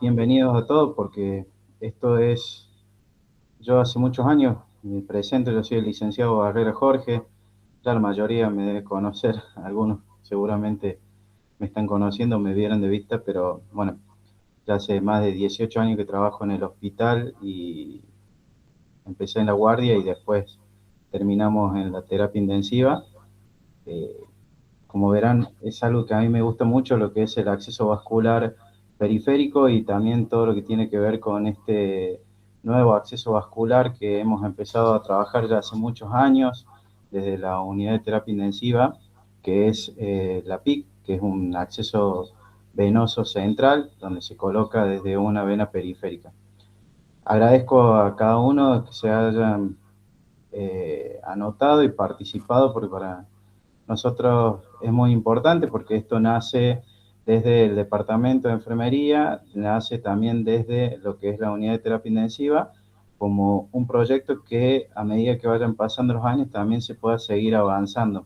Bienvenidos a todos porque esto es, yo hace muchos años me presento, yo soy el licenciado Barrera Jorge, ya la mayoría me debe conocer, algunos seguramente me están conociendo, me vieron de vista, pero bueno, ya hace más de 18 años que trabajo en el hospital y empecé en la guardia y después terminamos en la terapia intensiva. Eh, Como verán, es algo que a mí me gusta mucho, lo que es el acceso vascular periférico y también todo lo que tiene que ver con este nuevo acceso vascular que hemos empezado a trabajar ya hace muchos años desde la unidad de terapia intensiva, que es la PIC, que es un acceso venoso central donde se coloca desde una vena periférica. Agradezco a cada uno que se hayan anotado y participado, porque para nosotros es muy importante porque esto nace desde el departamento de enfermería, nace también desde lo que es la unidad de terapia intensiva, como un proyecto que a medida que vayan pasando los años también se pueda seguir avanzando.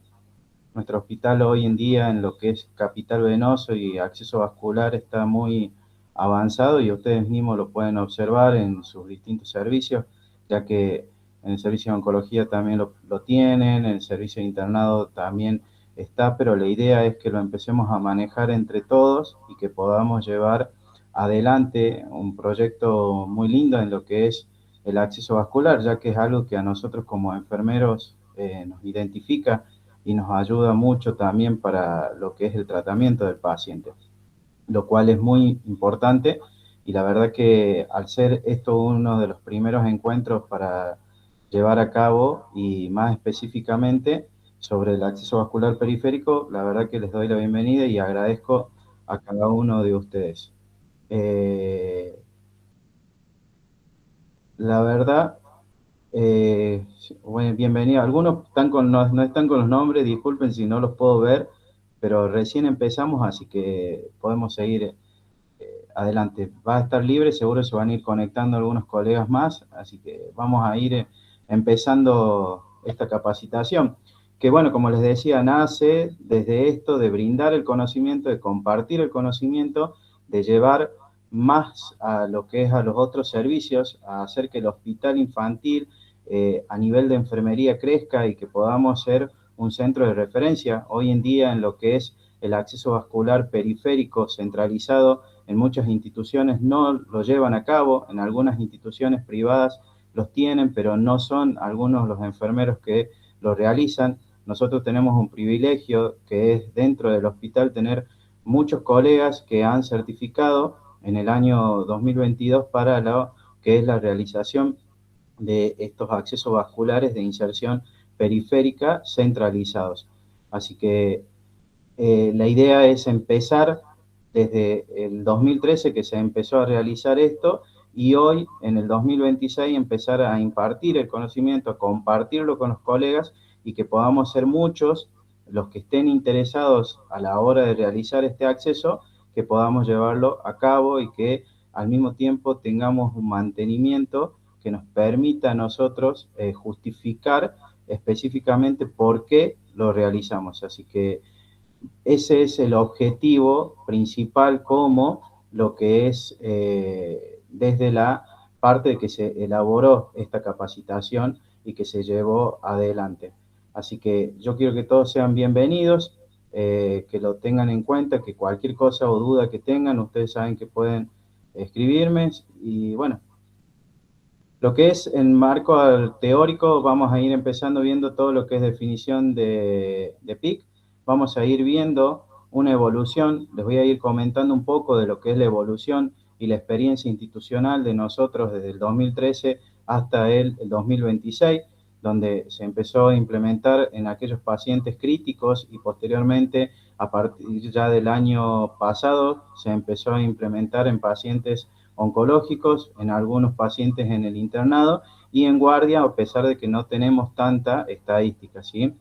Nuestro hospital hoy en día en lo que es capital venoso y acceso vascular está muy avanzado y ustedes mismos lo pueden observar en sus distintos servicios, ya que en el servicio de oncología también lo tienen, en el servicio de internado también está, pero la idea es que lo empecemos a manejar entre todos y que podamos llevar adelante un proyecto muy lindo en lo que es el acceso vascular, ya que es algo que a nosotros como enfermeros nos identifica y nos ayuda mucho también para lo que es el tratamiento del paciente, lo cual es muy importante y la verdad que al ser esto uno de los primeros encuentros para llevar a cabo y más específicamente sobre el acceso vascular periférico, la verdad que les doy la bienvenida y agradezco a cada uno de ustedes. Eh, la verdad, bueno, bienvenido. Algunos están no están con los nombres, disculpen si no los puedo ver, pero recién empezamos, así que podemos seguir adelante. Va a estar libre, seguro se van a ir conectando algunos colegas más, así que vamos a ir empezando esta capacitación, que bueno, como les decía, nace desde esto de brindar el conocimiento, de compartir el conocimiento, de llevar más a lo que es a los otros servicios, a hacer que el hospital infantil a nivel de enfermería crezca y que podamos ser un centro de referencia hoy en día en lo que es el acceso vascular periférico centralizado. En muchas instituciones no lo llevan a cabo, en algunas instituciones privadas los tienen, pero no son algunos los enfermeros que lo realizan. Nosotros tenemos un privilegio que es dentro del hospital tener muchos colegas que han certificado en el año 2022 para lo que es la realización de estos accesos vasculares de inserción periférica centralizados. Así que la idea es empezar desde el 2013 que se empezó a realizar esto y hoy, en el 2026, empezar a impartir el conocimiento, a compartirlo con los colegas y que podamos ser muchos los que estén interesados a la hora de realizar este acceso, que podamos llevarlo a cabo y que al mismo tiempo tengamos un mantenimiento que nos permita a nosotros justificar específicamente por qué lo realizamos. Así que ese es el objetivo principal como lo que es desde la parte de que se elaboró esta capacitación y que se llevó adelante. Así que yo quiero que todos sean bienvenidos, que lo tengan en cuenta, que cualquier cosa o duda que tengan, ustedes saben que pueden escribirme y bueno, lo que es en marco teórico, vamos a ir empezando viendo todo lo que es definición de PIC. Vamos a ir viendo una evolución, les voy a ir comentando un poco de lo que es la evolución y la experiencia institucional de nosotros desde el 2013 hasta el 2026, donde se empezó a implementar en aquellos pacientes críticos y posteriormente, a partir ya del año pasado, se empezó a implementar en pacientes oncológicos, en algunos pacientes en el internado y en guardia, a pesar de que no tenemos tanta estadística, ¿sí?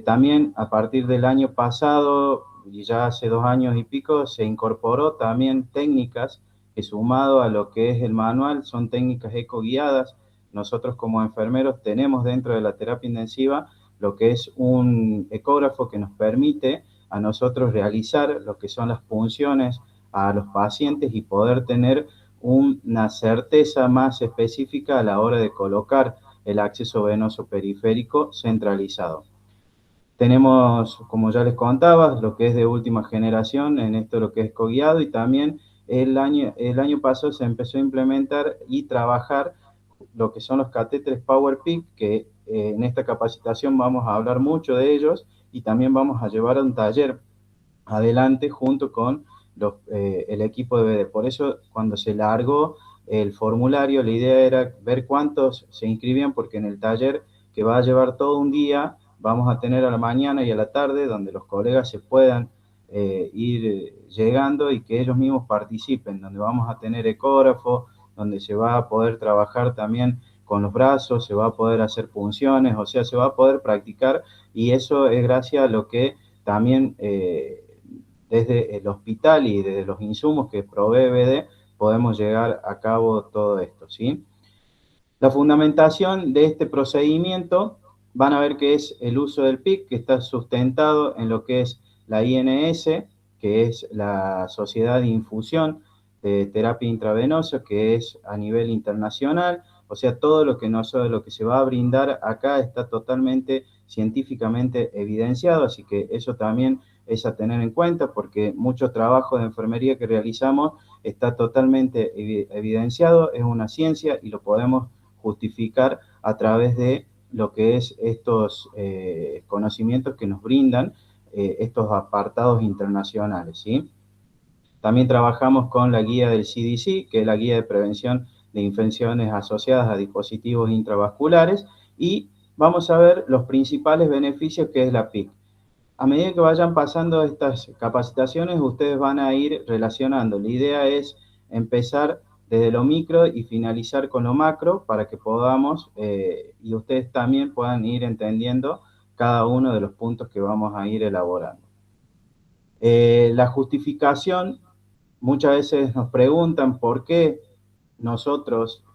También a partir del año pasado, y ya hace 2 años y pico, se incorporó también técnicas que sumado a lo que es el manual, son técnicas ecoguiadas. Nosotros como enfermeros tenemos dentro de la terapia intensiva lo que es un ecógrafo que nos permite a nosotros realizar lo que son las punciones a los pacientes y poder tener una certeza más específica a la hora de colocar el acceso venoso periférico centralizado. Tenemos, como ya les contaba, lo que es de última generación, en esto lo que es coguiado, y también el año pasado se empezó a implementar y trabajar lo que son los catéteres PowerPeak, que en esta capacitación vamos a hablar mucho de ellos y también vamos a llevar a un taller adelante junto con el equipo de BD. Por eso, cuando se largó el formulario, la idea era ver cuántos se inscribían, porque en el taller, que va a llevar todo un día, vamos a tener a la mañana y a la tarde, donde los colegas se puedan ir llegando y que ellos mismos participen, donde vamos a tener ecógrafo, donde se va a poder trabajar también con los brazos, se va a poder hacer punciones, o sea, se va a poder practicar, y eso es gracias a lo que también desde el hospital y desde los insumos que provee BD podemos llegar a cabo todo esto, ¿sí? La fundamentación de este procedimiento, van a ver que es el uso del PIC, que está sustentado en lo que es la INS, que es la Sociedad de Infusión de Terapia Intravenosa, que es a nivel internacional. O sea, todo lo que se va a brindar acá está totalmente científicamente evidenciado, así que eso también es a tener en cuenta, porque mucho trabajo de enfermería que realizamos está totalmente evidenciado, es una ciencia y lo podemos justificar a través de lo que es estos conocimientos que nos brindan estos apartados internacionales, ¿sí? También trabajamos con la guía del CDC, que es la guía de prevención de infecciones asociadas a dispositivos intravasculares, y vamos a ver los principales beneficios que es la PIC. A medida que vayan pasando estas capacitaciones, ustedes van a ir relacionando. La idea es empezar desde lo micro y finalizar con lo macro para que podamos, y ustedes también puedan ir entendiendo cada uno de los puntos que vamos a ir elaborando. La justificación, muchas veces nos preguntan por qué nosotros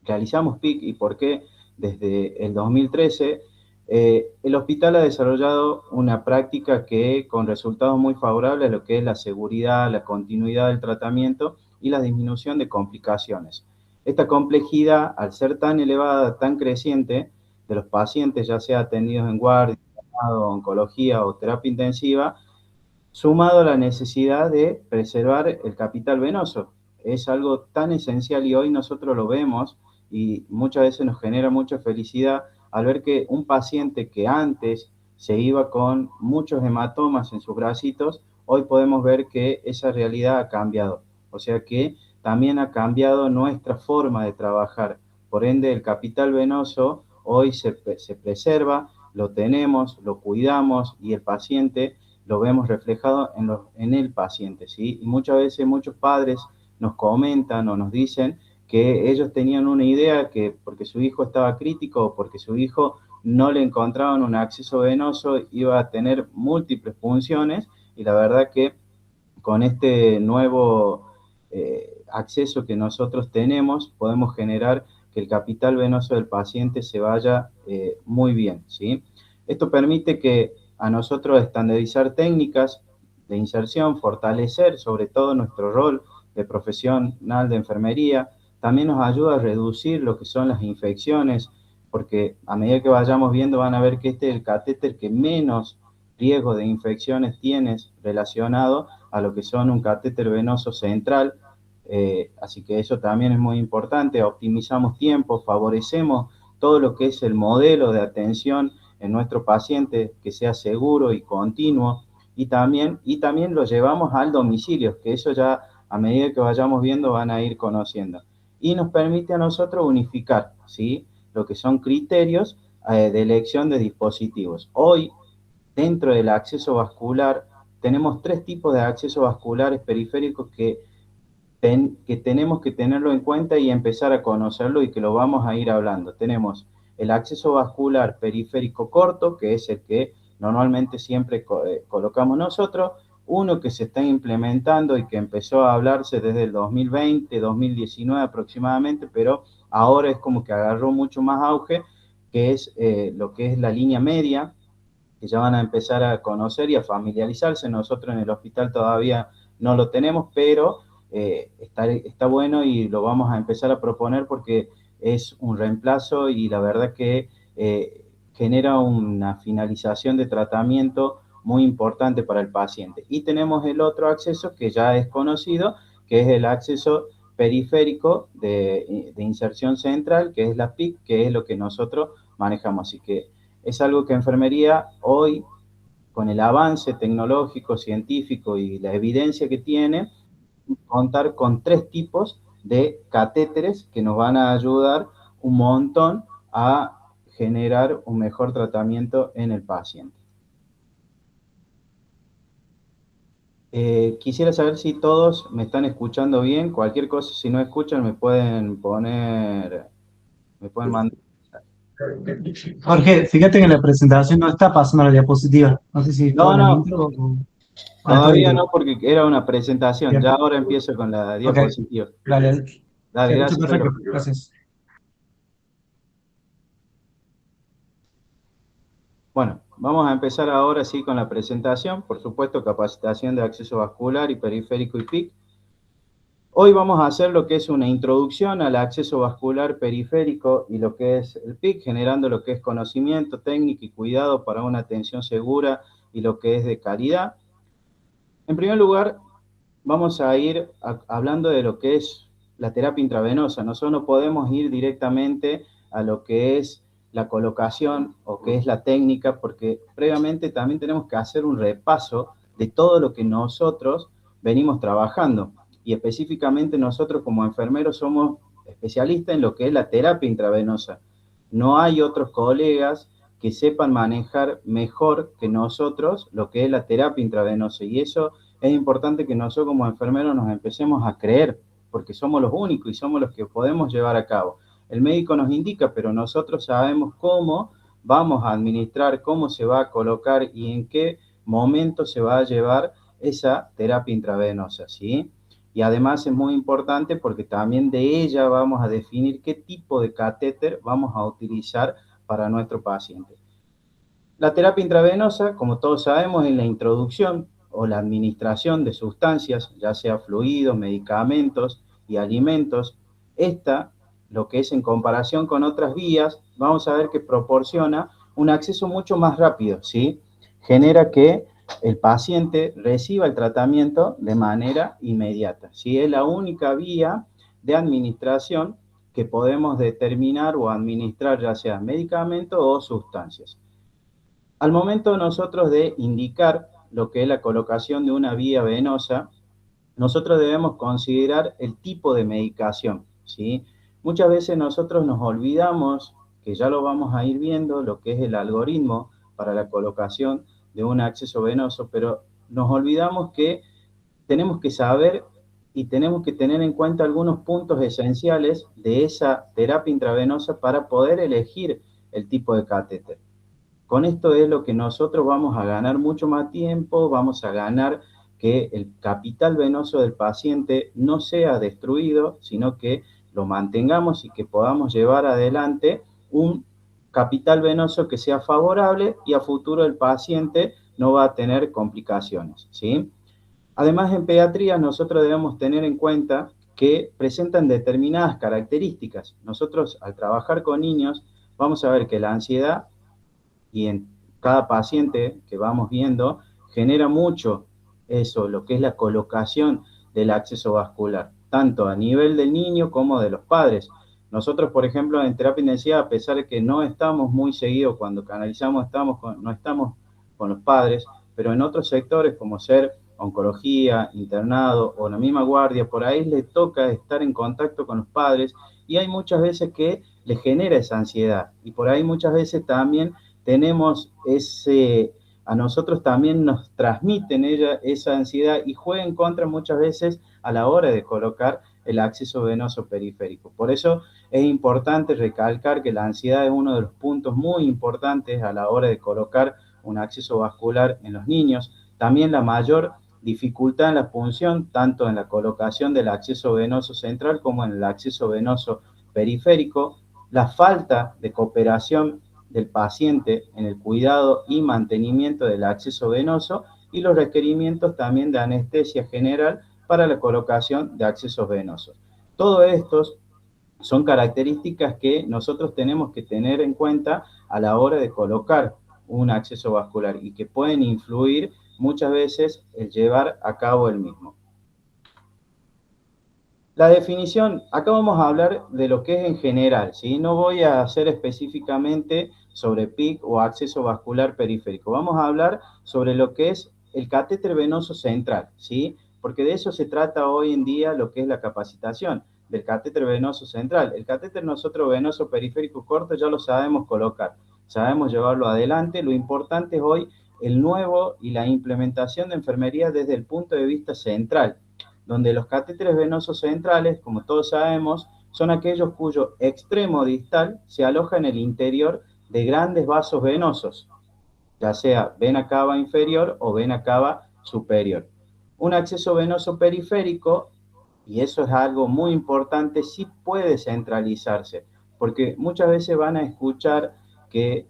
realizamos PIC y por qué desde el 2013 el hospital ha desarrollado una práctica que con resultados muy favorables a lo que es la seguridad, la continuidad del tratamiento y la disminución de complicaciones. Esta complejidad, al ser tan elevada, tan creciente, de los pacientes, ya sea atendidos en guardia, oncología o terapia intensiva, sumado a la necesidad de preservar el capital venoso. Es algo tan esencial y hoy nosotros lo vemos y muchas veces nos genera mucha felicidad al ver que un paciente que antes se iba con muchos hematomas en sus bracitos, hoy podemos ver que esa realidad ha cambiado. O sea que también ha cambiado nuestra forma de trabajar. Por ende, el capital venoso hoy se preserva, lo tenemos, lo cuidamos y el paciente lo vemos reflejado en el paciente, ¿sí? Y muchas veces muchos padres nos comentan o nos dicen que ellos tenían una idea que porque su hijo estaba crítico o porque su hijo no le encontraban un acceso venoso iba a tener múltiples punciones, y la verdad que con este nuevo acceso que nosotros tenemos podemos generar que el capital venoso del paciente se vaya muy bien, ¿sí? Esto permite que a nosotros estandarizar técnicas de inserción, fortalecer sobre todo nuestro rol de profesional de enfermería, también nos ayuda a reducir lo que son las infecciones, porque a medida que vayamos viendo van a ver que este es el catéter que menos riesgo de infecciones tienes relacionado a lo que son un catéter venoso central, así que eso también es muy importante. Optimizamos tiempo, favorecemos todo lo que es el modelo de atención en nuestro paciente, que sea seguro y continuo, y también lo llevamos al domicilio, que eso ya a medida que vayamos viendo van a ir conociendo. Y nos permite a nosotros unificar, ¿sí?, lo que son criterios de elección de dispositivos. Hoy, dentro del acceso vascular, tenemos tres tipos de accesos vasculares periféricos que tenemos que tenerlo en cuenta y empezar a conocerlo, y que lo vamos a ir hablando. Tenemos el acceso vascular periférico corto, que es el que normalmente siempre colocamos nosotros, uno que se está implementando y que empezó a hablarse desde el 2020, 2019 aproximadamente, pero ahora es como que agarró mucho más auge, que es lo que es la línea media, que ya van a empezar a conocer y a familiarizarse. Nosotros en el hospital todavía no lo tenemos, pero está bueno y lo vamos a empezar a proponer porque es un reemplazo y la verdad que genera una finalización de tratamiento muy importante para el paciente. Y tenemos el otro acceso que ya es conocido, que es el acceso periférico de inserción central, que es la PIC, que es lo que nosotros manejamos. Así que es algo que enfermería hoy, con el avance tecnológico, científico y la evidencia que tiene, contar con 3 tipos de catéteres que nos van a ayudar un montón a generar un mejor tratamiento en el paciente. Quisiera saber si todos me están escuchando bien. Cualquier cosa, si no escuchan, me pueden mandar. Jorge, fíjate que en la presentación no está pasando la diapositiva. No sé si estaba No, en el no, intro o... Ah, está todavía bien. no, porque era una presentación. Bien. Ya ahora empiezo con la Ok, diapositiva. dale. Dale, Se escucha gracias, perfecto. Pedro. Gracias. Bueno, vamos a empezar ahora sí con la presentación. Por supuesto, capacitación de acceso vascular y periférico y PIC. Hoy vamos a hacer lo que es una introducción al acceso vascular periférico y lo que es el PIC, generando lo que es conocimiento, técnica y cuidado para una atención segura y lo que es de calidad. En primer lugar, vamos a ir hablando de lo que es la terapia intravenosa. Nosotros no podemos ir directamente a lo que es la colocación o que es la técnica, porque previamente también tenemos que hacer un repaso de todo lo que nosotros venimos trabajando. Y específicamente nosotros como enfermeros somos especialistas en lo que es la terapia intravenosa. No hay otros colegas que sepan manejar mejor que nosotros lo que es la terapia intravenosa. Y eso es importante que nosotros como enfermeros nos empecemos a creer, porque somos los únicos y somos los que podemos llevar a cabo. El médico nos indica, pero nosotros sabemos cómo vamos a administrar, cómo se va a colocar y en qué momento se va a llevar esa terapia intravenosa, ¿sí? Y además es muy importante porque también de ella vamos a definir qué tipo de catéter vamos a utilizar para nuestro paciente. La terapia intravenosa, como todos sabemos, es la introducción o la administración de sustancias, ya sea fluidos, medicamentos y alimentos. Esta, lo que es en comparación con otras vías, vamos a ver que proporciona un acceso mucho más rápido, ¿sí? Genera que el paciente reciba el tratamiento de manera inmediata, ¿sí? Es la única vía de administración que podemos determinar o administrar ya sea medicamentos o sustancias. Al momento nosotros de indicar lo que es la colocación de una vía venosa, nosotros debemos considerar el tipo de medicación, ¿sí? Muchas veces nosotros nos olvidamos, que ya lo vamos a ir viendo, lo que es el algoritmo para la colocación de un acceso venoso, pero nos olvidamos que tenemos que saber y tenemos que tener en cuenta algunos puntos esenciales de esa terapia intravenosa para poder elegir el tipo de catéter. Con esto es lo que nosotros vamos a ganar mucho más tiempo, vamos a ganar que el capital venoso del paciente no sea destruido, sino que lo mantengamos y que podamos llevar adelante un capital venoso que sea favorable y a futuro el paciente no va a tener complicaciones, ¿sí? Además, en pediatría nosotros debemos tener en cuenta que presentan determinadas características. Nosotros al trabajar con niños vamos a ver que la ansiedad y en cada paciente que vamos viendo genera mucho eso, lo que es la colocación del acceso vascular, tanto a nivel del niño como de los padres. Nosotros, por ejemplo, en terapia intensiva, a pesar de que no estamos muy seguidos cuando canalizamos, no estamos con los padres, pero en otros sectores como ser oncología, internado o la misma guardia, por ahí le toca estar en contacto con los padres y hay muchas veces que les genera esa ansiedad y por ahí muchas veces también tenemos a nosotros también nos transmiten esa ansiedad y juega en contra muchas veces a la hora de colocar el acceso venoso periférico. Por eso es importante recalcar que la ansiedad es uno de los puntos muy importantes a la hora de colocar un acceso vascular en los niños. También la mayor dificultad en la punción, tanto en la colocación del acceso venoso central como en el acceso venoso periférico, la falta de cooperación del paciente en el cuidado y mantenimiento del acceso venoso y los requerimientos también de anestesia general para la colocación de accesos venosos. Todos estos son características que nosotros tenemos que tener en cuenta a la hora de colocar un acceso vascular y que pueden influir muchas veces el llevar a cabo el mismo. La definición, acá vamos a hablar de lo que es en general, ¿sí? No voy a hacer específicamente sobre PIC o acceso vascular periférico. Vamos a hablar sobre lo que es el catéter venoso central, ¿sí? Porque de eso se trata hoy en día lo que es la capacitación, del catéter venoso central. El catéter nosotros venoso periférico corto ya lo sabemos colocar, sabemos llevarlo adelante. Lo importante es hoy el nuevo y la implementación de enfermería desde el punto de vista central, donde los catéteres venosos centrales, como todos sabemos, son aquellos cuyo extremo distal se aloja en el interior de grandes vasos venosos, ya sea vena cava inferior o vena cava superior. Un acceso venoso periférico, y eso es algo muy importante, sí puede centralizarse, porque muchas veces van a escuchar que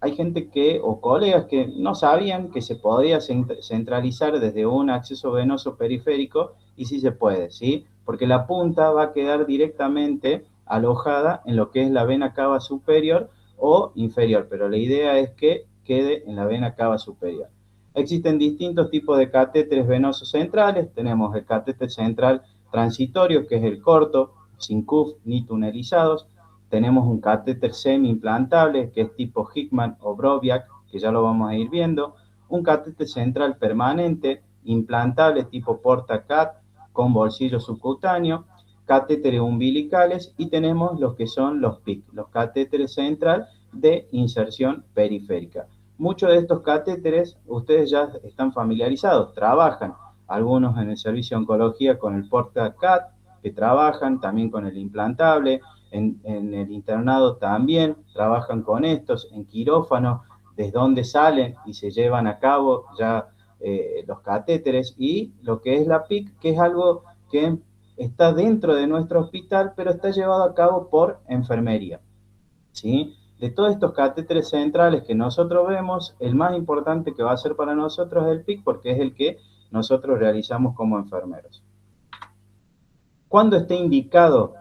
hay gente que, o colegas que no sabían que se podía centralizar desde un acceso venoso periférico, y sí se puede, ¿sí? Porque la punta va a quedar directamente alojada en lo que es la vena cava superior o inferior, pero la idea es que quede en la vena cava superior. Existen distintos tipos de catéteres venosos centrales. Tenemos el catéter central transitorio, que es el corto, sin CUF ni tunelizados. Tenemos un catéter semi-implantable, que es tipo Hickman o Broviac, que ya lo vamos a ir viendo. Un catéter central permanente, implantable tipo Porta-Cat, con bolsillo subcutáneo. Catéteres umbilicales, y tenemos los que son los PIC, los catéteres central de inserción periférica. Muchos de estos catéteres ustedes ya están familiarizados, trabajan algunos en el servicio de oncología con el Porta-Cat, que trabajan también con el implantable. En el internado también trabajan con estos, en quirófano, desde donde salen y se llevan a cabo ya los catéteres, y lo que es la PIC, que es algo que está dentro de nuestro hospital, pero está llevado a cabo por enfermería, ¿sí? De todos estos catéteres centrales que nosotros vemos, el más importante que va a ser para nosotros es el PIC, porque es el que nosotros realizamos como enfermeros. ¿Cuándo está indicado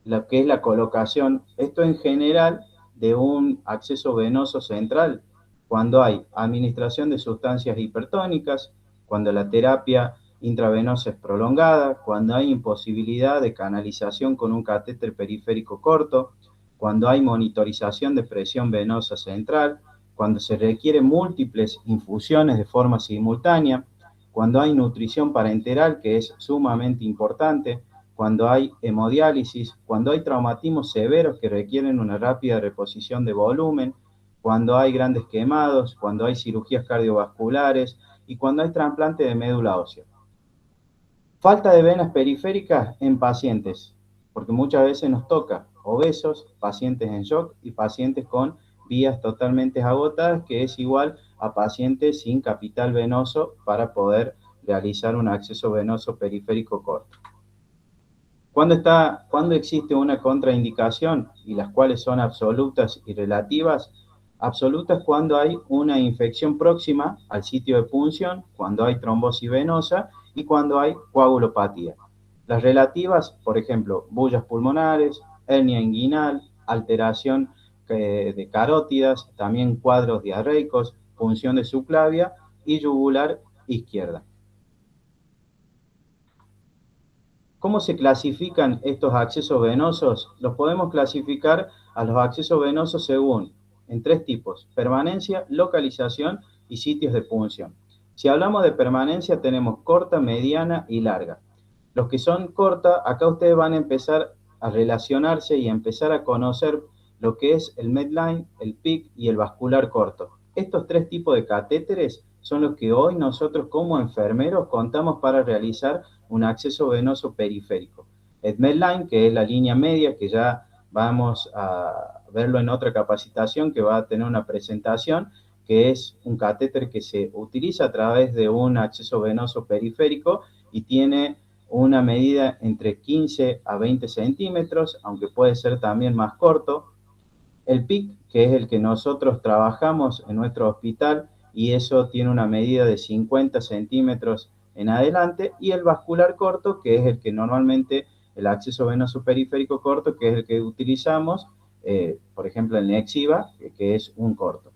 lo que es la colocación? Esto en general de un acceso venoso central, cuando hay administración de sustancias hipertónicas, cuando la terapia intravenosa es prolongada, cuando hay imposibilidad de canalización con un catéter periférico corto, cuando hay monitorización de presión venosa central, cuando se requieren múltiples infusiones de forma simultánea, cuando hay nutrición parenteral, que es sumamente importante, cuando hay hemodiálisis, cuando hay traumatismos severos que requieren una rápida reposición de volumen, cuando hay grandes quemados, cuando hay cirugías cardiovasculares y cuando hay trasplante de médula ósea. Falta de venas periféricas en pacientes, porque muchas veces nos toca obesos, pacientes en shock y pacientes con vías totalmente agotadas, que es igual a pacientes sin capital venoso para poder realizar un acceso venoso periférico corto. ¿Cuándo existe una contraindicación, y las cuales son absolutas y relativas? Absolutas cuando hay una infección próxima al sitio de punción, cuando hay trombosis venosa y cuando hay coagulopatía. Las relativas, por ejemplo, bullas pulmonares, hernia inguinal, alteración de carótidas, también cuadros diarreicos, punción de subclavia y yugular izquierda. ¿Cómo se clasifican estos accesos venosos? Los podemos clasificar a los accesos venosos en tres tipos: permanencia, localización y sitios de punción. Si hablamos de permanencia, tenemos corta, mediana y larga. Los que son corta, acá ustedes van a empezar a relacionarse y a empezar a conocer lo que es el Medline, el PIC y el vascular corto. Estos tres tipos de catéteres son los que hoy nosotros como enfermeros contamos para realizar un acceso venoso periférico. El Medline, que es la línea media, que ya vamos a verlo en otra capacitación que va a tener una presentación, que es un catéter que se utiliza a través de un acceso venoso periférico y tiene una medida entre 15 a 20 centímetros, aunque puede ser también más corto. el PIC, que es el que nosotros trabajamos en nuestro hospital, y eso tiene una medida de 50 centímetros en adelante, y el vascular corto, que es el que normalmente, el acceso venoso periférico corto, que es el que utilizamos, por ejemplo, en Nexiva, que es un corto.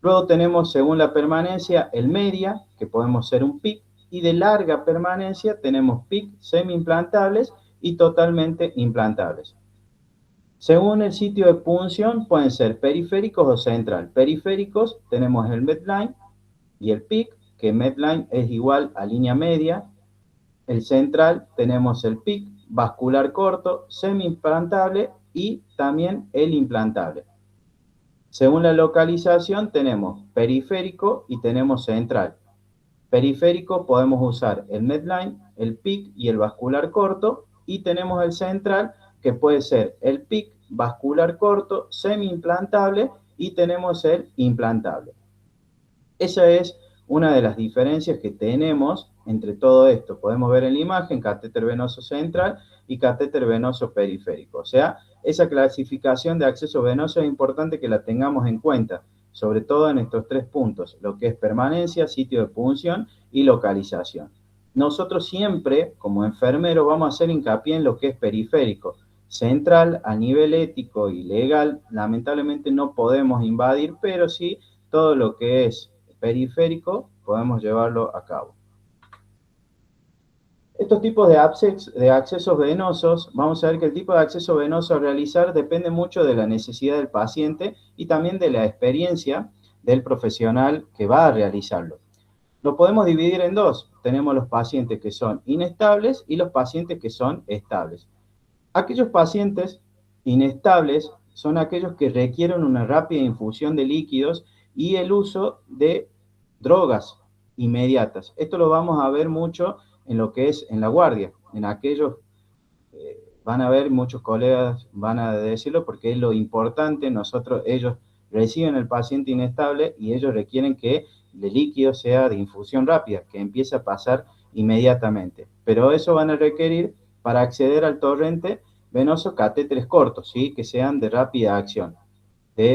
Luego tenemos, según la permanencia, el media, que podemos ser un PIC, y de larga permanencia tenemos PIC semi-implantables y totalmente implantables. Según el sitio de punción, pueden ser periféricos o central. Periféricos tenemos el Medline y el PIC, que Medline es igual a línea media. El central tenemos el PIC, vascular corto, semi-implantable y también el implantable. Según la localización tenemos periférico y tenemos central. Periférico podemos usar el Medline, el PIC y el vascular corto, y tenemos el central, que puede ser el PIC, vascular corto, semi-implantable, y tenemos el implantable. Esa es una de las diferencias que tenemos entre todo esto. Podemos ver en la imagen catéter venoso central y catéter venoso periférico. O sea, esa clasificación de acceso venoso es importante que la tengamos en cuenta, sobre todo en estos tres puntos, lo que es permanencia, sitio de punción y localización. Nosotros siempre, como enfermeros, vamos a hacer hincapié en lo que es periférico. Central, a nivel ético y legal, lamentablemente no podemos invadir, pero sí todo lo que es periférico podemos llevarlo a cabo. Estos tipos de accesos venosos, vamos a ver que el tipo de acceso venoso a realizar depende mucho de la necesidad del paciente y también de la experiencia del profesional que va a realizarlo. Lo podemos dividir en dos. Tenemos los pacientes que son inestables y los pacientes que son estables. Aquellos pacientes inestables son aquellos que requieren una rápida infusión de líquidos y el uso de drogas inmediatas. Esto lo vamos a ver mucho en lo que es en la guardia. En aquellos, van a ver, muchos colegas van a decirlo porque es lo importante. Ellos reciben al paciente inestable y ellos requieren que el líquido sea de infusión rápida, que empiece a pasar inmediatamente. Pero eso van a requerir, para acceder al torrente venoso, catéteres cortos, ¿sí? Que sean de rápida acción,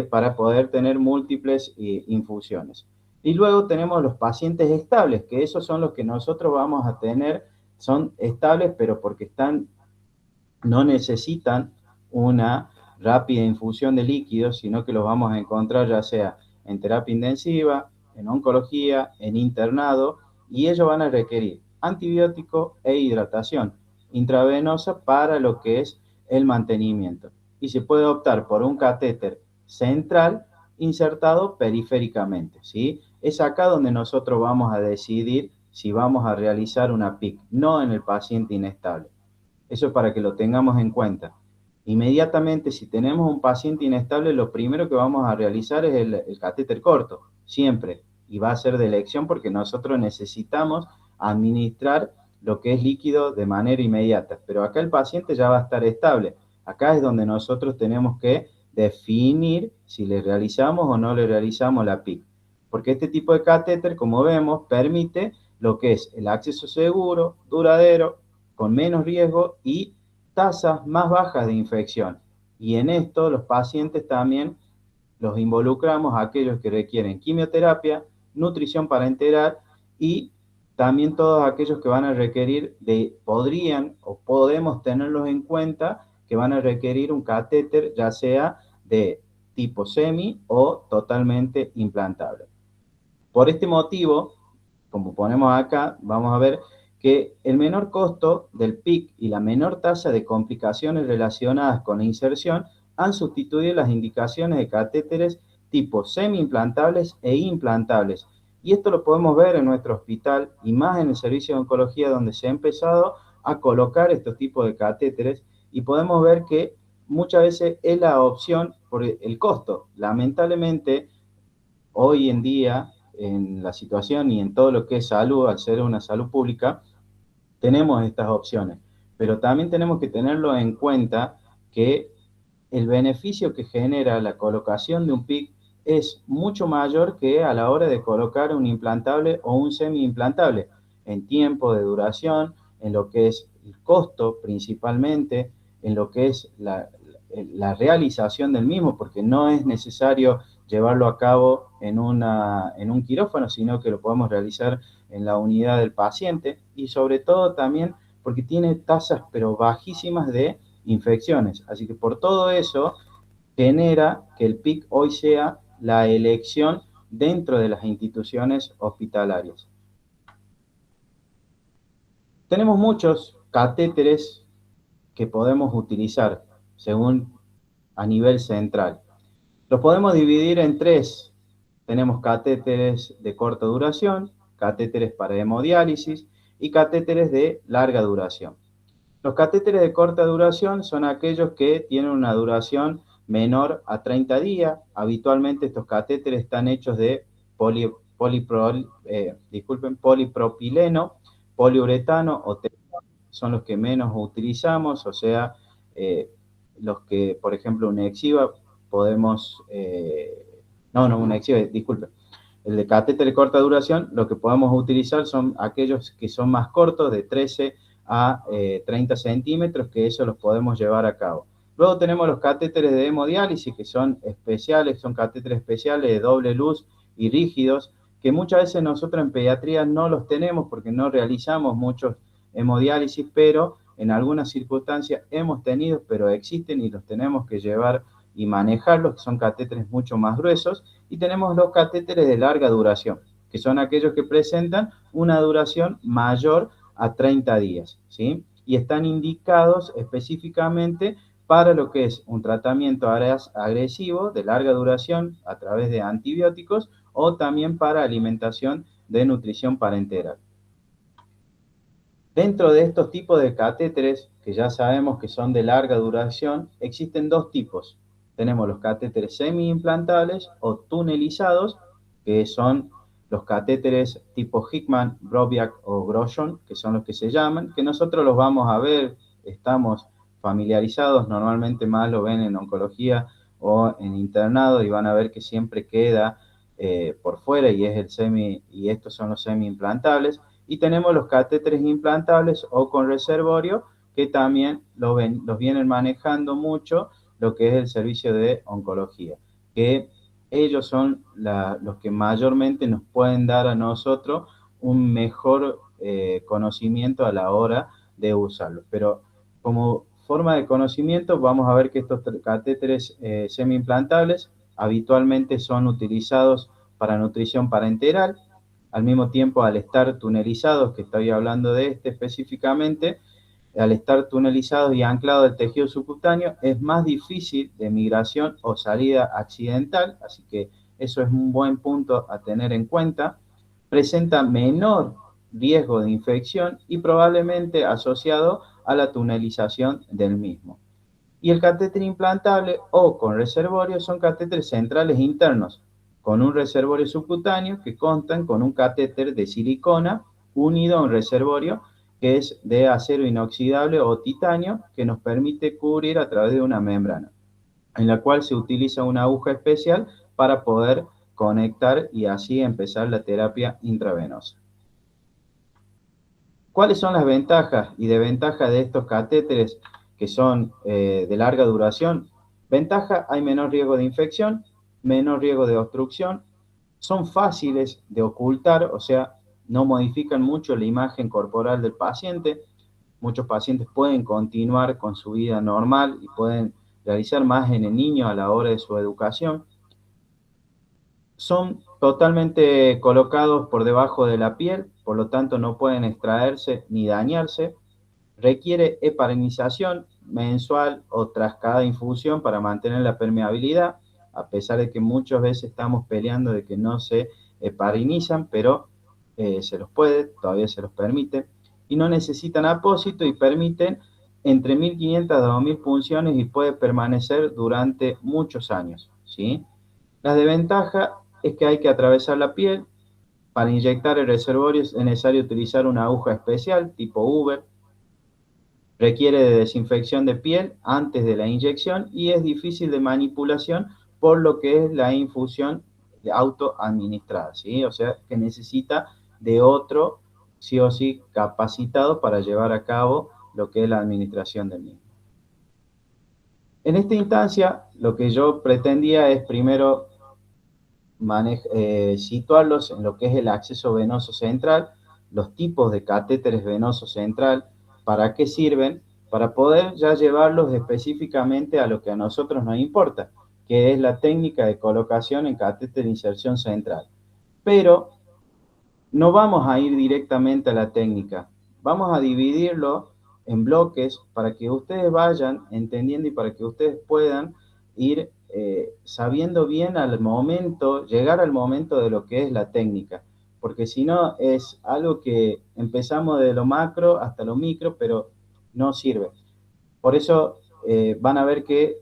para poder tener múltiples infusiones. Y luego tenemos los pacientes estables, que esos son los que nosotros vamos a tener, son estables, pero porque no necesitan una rápida infusión de líquidos, sino que los vamos a encontrar ya sea en terapia intensiva, en oncología, en internado, y ellos van a requerir antibiótico e hidratación intravenosa para lo que es el mantenimiento. Y se puede optar por un catéter central insertado periféricamente, ¿sí? Es acá donde nosotros vamos a decidir si vamos a realizar una PIC, no en el paciente inestable. Eso es para que lo tengamos en cuenta. Inmediatamente, si tenemos un paciente inestable, lo primero que vamos a realizar es el catéter corto, siempre, y va a ser de elección porque nosotros necesitamos administrar lo que es líquido de manera inmediata. Pero acá el paciente ya va a estar estable. Acá es donde nosotros tenemos que definir si le realizamos o no le realizamos la PIC. Porque este tipo de catéter, como vemos, permite lo que es el acceso seguro, duradero, con menos riesgo y tasas más bajas de infección. Y en esto los pacientes también los involucramos a aquellos que requieren quimioterapia, nutrición parenteral y también todos aquellos que van a requerir podrían o podemos tenerlos en cuenta, que van a requerir un catéter ya sea de tipo semi o totalmente implantable. Por este motivo, como ponemos acá, vamos a ver que el menor costo del PIC y la menor tasa de complicaciones relacionadas con la inserción han sustituido las indicaciones de catéteres tipo semi-implantables e implantables. Y esto lo podemos ver en nuestro hospital y más en el servicio de oncología, donde se ha empezado a colocar estos tipos de catéteres, y podemos ver que muchas veces es la opción por el costo. Lamentablemente, hoy en día, en la situación y en todo lo que es salud, al ser una salud pública, tenemos estas opciones, pero también tenemos que tenerlo en cuenta que el beneficio que genera la colocación de un PIC es mucho mayor que a la hora de colocar un implantable o un semi-implantable, en tiempo de duración, en lo que es el costo principalmente, en lo que es la realización del mismo, porque no es necesario llevarlo a cabo en un quirófano, sino que lo podemos realizar en la unidad del paciente, y sobre todo también porque tiene tasas pero bajísimas de infecciones. Así que por todo eso genera que el PIC hoy sea la elección dentro de las instituciones hospitalarias. Tenemos muchos catéteres que podemos utilizar según a nivel central. Los podemos dividir en tres. Tenemos catéteres de corta duración, catéteres para hemodiálisis y catéteres de larga duración. Los catéteres de corta duración son aquellos que tienen una duración menor a 30 días. Habitualmente estos catéteres están hechos de polipropileno, poliuretano o son los que menos utilizamos, o sea, los que, por ejemplo, un Nexiva podemos, un Nexiva, disculpe, el de catéter de corta duración, lo que podemos utilizar son aquellos que son más cortos, de 13 a 30 centímetros, que eso los podemos llevar a cabo. Luego tenemos los catéteres de hemodiálisis, que son especiales, son catéteres especiales de doble luz y rígidos, que muchas veces nosotros en pediatría no los tenemos porque no realizamos muchos hemodiálisis, pero en algunas circunstancias hemos tenido, pero existen y los tenemos que llevar y manejarlos, que son catéteres mucho más gruesos. Y tenemos los catéteres de larga duración, que son aquellos que presentan una duración mayor a 30 días, ¿sí? Y están indicados específicamente para lo que es un tratamiento agresivo de larga duración a través de antibióticos o también para alimentación de nutrición parenteral. Dentro de estos tipos de catéteres, que ya sabemos que son de larga duración, existen dos tipos. Tenemos los catéteres semi-implantables o tunelizados, que son los catéteres tipo Hickman, Broviac o Grosjean, que son los que se llaman, que nosotros los vamos a ver, estamos familiarizados, normalmente más lo ven en oncología o en internado y van a ver que siempre queda por fuera y es el y estos son los semi-implantables. Y tenemos los catéteres implantables o con reservorio, que también los vienen manejando mucho lo que es el servicio de oncología, que ellos son los que mayormente nos pueden dar a nosotros un mejor conocimiento a la hora de usarlos. Pero como forma de conocimiento, vamos a ver que estos catéteres semi-implantables habitualmente son utilizados para nutrición parenteral. Al mismo tiempo, al estar tunelizados, que estoy hablando de este específicamente, al estar tunelizados y anclados al tejido subcutáneo, es más difícil de migración o salida accidental, así que eso es un buen punto a tener en cuenta. Presenta menor riesgo de infección y probablemente asociado a la tunelización del mismo. Y el catéter implantable o con reservorio son catéteres centrales internos, con un reservorio subcutáneo que constan con un catéter de silicona unido a un reservorio que es de acero inoxidable o titanio, que nos permite cubrir a través de una membrana, en la cual se utiliza una aguja especial para poder conectar y así empezar la terapia intravenosa. ¿Cuáles son las ventajas y desventajas de estos catéteres que son de larga duración? Ventaja, hay menor riesgo de infección, menor riesgo de obstrucción, son fáciles de ocultar, o sea, no modifican mucho la imagen corporal del paciente. Muchos pacientes pueden continuar con su vida normal y pueden realizar más en el niño a la hora de su educación. Son totalmente colocados por debajo de la piel, por lo tanto no pueden extraerse ni dañarse. Requiere heparinización mensual o tras cada infusión para mantener la permeabilidad, a pesar de que muchas veces estamos peleando de que no se heparinizan, pero se los puede, todavía se los permite. Y no necesitan apósito y permiten entre 1500 a 2000 punciones y puede permanecer durante muchos años, ¿sí? La desventaja es que hay que atravesar la piel. Para inyectar el reservorio es necesario utilizar una aguja especial tipo Uber. Requiere de desinfección de piel antes de la inyección y es difícil de manipulación por lo que es la infusión autoadministrada, ¿sí? O sea, que necesita de otro, sí o sí, capacitado para llevar a cabo lo que es la administración del mismo. En esta instancia, lo que yo pretendía es primero situarlos en lo que es el acceso venoso central, los tipos de catéteres venoso central, para qué sirven, para poder ya llevarlos específicamente a lo que a nosotros nos importa, que es la técnica de colocación en catéter de inserción central. Pero no vamos a ir directamente a la técnica, vamos a dividirlo en bloques para que ustedes vayan entendiendo y para que ustedes puedan ir sabiendo bien al momento, llegar al momento de lo que es la técnica, porque si no es algo que empezamos de lo macro hasta lo micro, pero no sirve. Por eso van a ver que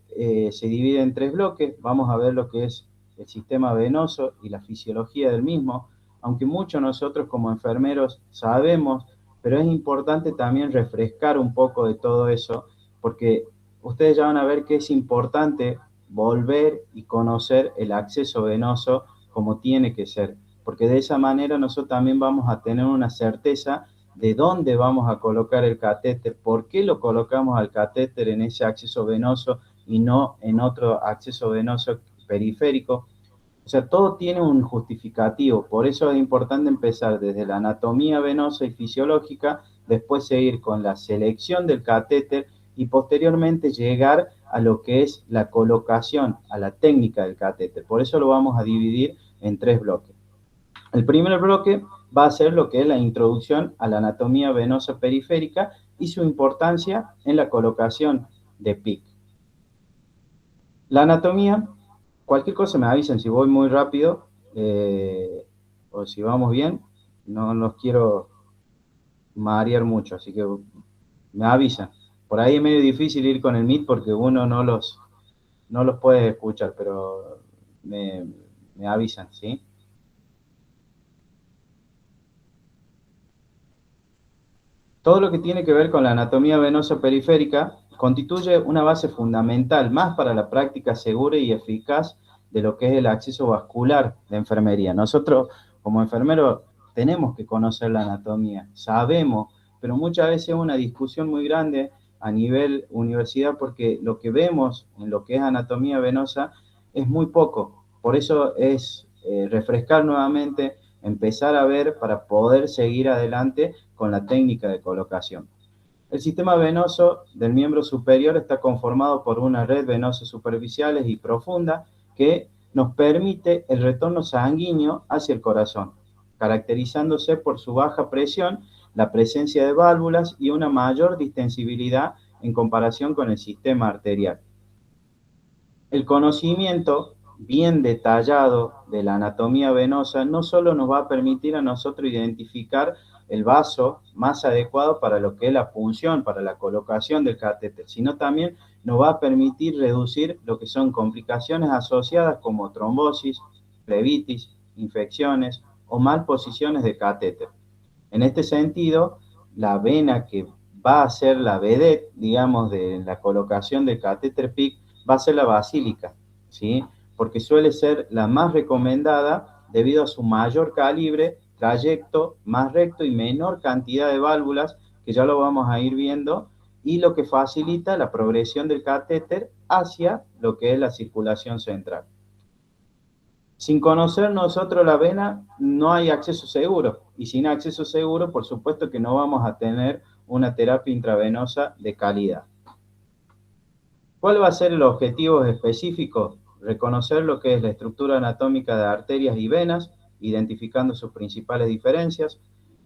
se divide en tres bloques. Vamos a ver lo que es el sistema venoso y la fisiología del mismo, aunque muchos nosotros como enfermeros sabemos, pero es importante también refrescar un poco de todo eso, porque ustedes ya van a ver que es importante volver y conocer el acceso venoso como tiene que ser, porque de esa manera nosotros también vamos a tener una certeza de dónde vamos a colocar el catéter, por qué lo colocamos al catéter en ese acceso venoso y no en otro acceso venoso periférico. O sea, todo tiene un justificativo, por eso es importante empezar desde la anatomía venosa y fisiológica, después seguir con la selección del catéter y posteriormente llegar a lo que es la colocación, a la técnica del catéter. Por eso lo vamos a dividir en tres bloques. El primer bloque va a ser lo que es la introducción a la anatomía venosa periférica y su importancia en la colocación de PIC. La anatomía, cualquier cosa me avisen si voy muy rápido o si vamos bien, no los quiero marear mucho, así que me avisan. Por ahí es medio difícil ir con el Meet porque uno no los puede escuchar, pero me avisan, ¿sí? Todo lo que tiene que ver con la anatomía venosa periférica constituye una base fundamental más para la práctica segura y eficaz de lo que es el acceso vascular de enfermería. Nosotros, como enfermeros, tenemos que conocer la anatomía, sabemos, pero muchas veces es una discusión muy grande a nivel universidad porque lo que vemos en lo que es anatomía venosa es muy poco. Por eso es refrescar nuevamente, empezar a ver para poder seguir adelante con la técnica de colocación. El sistema venoso del miembro superior está conformado por una red venosa superficiales y profunda que nos permite el retorno sanguíneo hacia el corazón, caracterizándose por su baja presión, la presencia de válvulas y una mayor distensibilidad en comparación con el sistema arterial. El conocimiento bien detallado de la anatomía venosa no solo nos va a permitir a nosotros identificar el vaso más adecuado para lo que es la punción, para la colocación del catéter, sino también nos va a permitir reducir lo que son complicaciones asociadas como trombosis, plebitis, infecciones o malposiciones de catéter. En este sentido, la vena que va a ser la vedette, digamos, de la colocación del catéter PIC, va a ser la basílica, ¿sí? Porque suele ser la más recomendada debido a su mayor calibre, trayecto más recto y menor cantidad de válvulas, que ya lo vamos a ir viendo, y lo que facilita la progresión del catéter hacia lo que es la circulación central. Sin conocer nosotros la vena, no hay acceso seguro. Y sin acceso seguro, por supuesto que no vamos a tener una terapia intravenosa de calidad. ¿Cuál va a ser el objetivo específico? Reconocer lo que es la estructura anatómica de arterias y venas, identificando sus principales diferencias.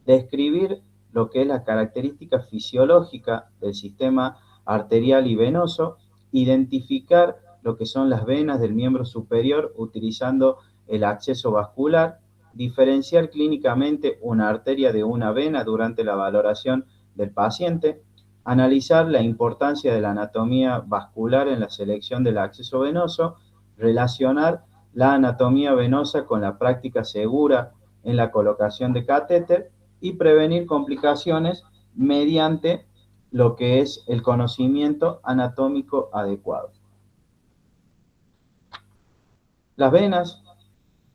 Describir lo que es la característica fisiológica del sistema arterial y venoso. Identificar lo que son las venas del miembro superior utilizando el acceso vascular, diferenciar clínicamente una arteria de una vena durante la valoración del paciente, analizar la importancia de la anatomía vascular en la selección del acceso venoso, relacionar la anatomía venosa con la práctica segura en la colocación de catéter y prevenir complicaciones mediante lo que es el conocimiento anatómico adecuado. Las venas,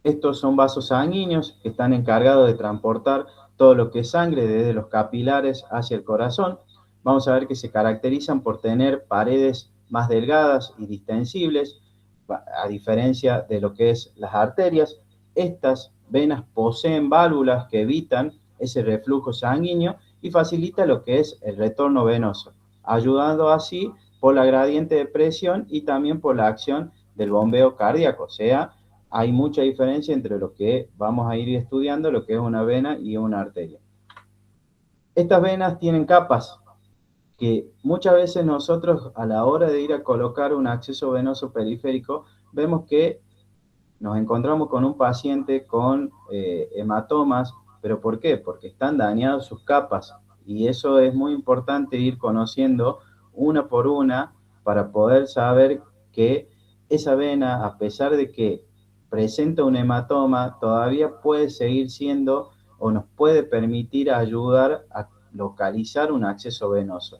estos son vasos sanguíneos que están encargados de transportar todo lo que es sangre desde los capilares hacia el corazón. Vamos a ver que se caracterizan por tener paredes más delgadas y distensibles, a diferencia de lo que es las arterias. Estas venas poseen válvulas que evitan ese reflujo sanguíneo y facilita lo que es el retorno venoso, ayudando así por la gradiente de presión y también por la acción del bombeo cardíaco. O sea, hay mucha diferencia entre lo que vamos a ir estudiando, lo que es una vena y una arteria. Estas venas tienen capas que muchas veces nosotros a la hora de ir a colocar un acceso venoso periférico, vemos que nos encontramos con un paciente con hematomas, ¿pero por qué? Porque están dañadas sus capas y eso es muy importante ir conociendo una por una para poder saber que esa vena, a pesar de que presenta un hematoma, todavía puede seguir siendo o nos puede permitir ayudar a localizar un acceso venoso,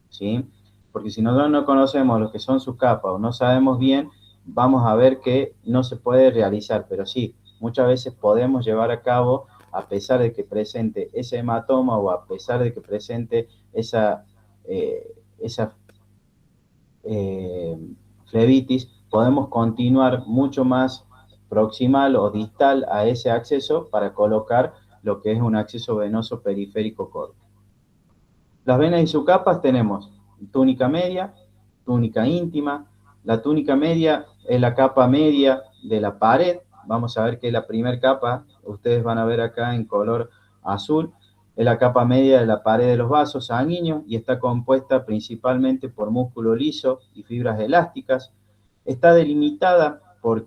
¿sí? Porque si nosotros no conocemos lo que son sus capas o no sabemos bien, vamos a ver que no se puede realizar, pero sí, muchas veces podemos llevar a cabo, a pesar de que presente ese hematoma o a pesar de que presente esa flebitis, podemos continuar mucho más proximal o distal a ese acceso para colocar lo que es un acceso venoso periférico corto. Las venas y sus capas tenemos túnica media, túnica íntima. La túnica media es la capa media de la pared. Vamos a ver que la primera capa, ustedes van a ver acá en color azul, es la capa media de la pared de los vasos sanguíneos y está compuesta principalmente por músculo liso y fibras elásticas. Está delimitada por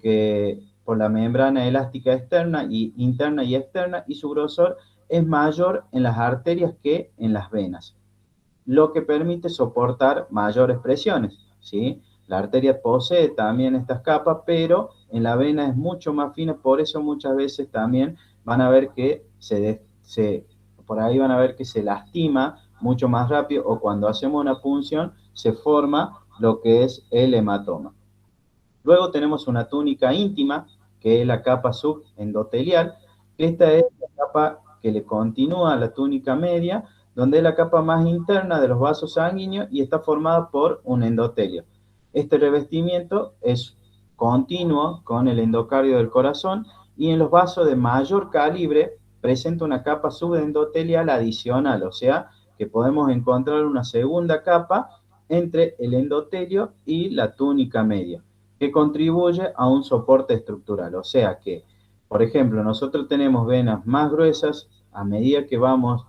la membrana elástica externa y interna y externa, y su grosor es mayor en las arterias que en las venas, lo que permite soportar mayores presiones, ¿sí? La arteria posee también estas capas, pero en la vena es mucho más fina, por eso muchas veces también van a ver que por ahí van a ver que se lastima mucho más rápido, o cuando hacemos una punción se forma lo que es el hematoma. Luego tenemos una túnica íntima, que es la capa subendotelial. Esta es la capa que le continúa a la túnica media, donde es la capa más interna de los vasos sanguíneos y está formada por un endotelio. Este revestimiento es continuo con el endocardio del corazón, y en los vasos de mayor calibre presenta una capa subendotelial adicional, o sea que podemos encontrar una segunda capa entre el endotelio y la túnica media, que contribuye a un soporte estructural. O sea que, por ejemplo, nosotros tenemos venas más gruesas a medida que vamos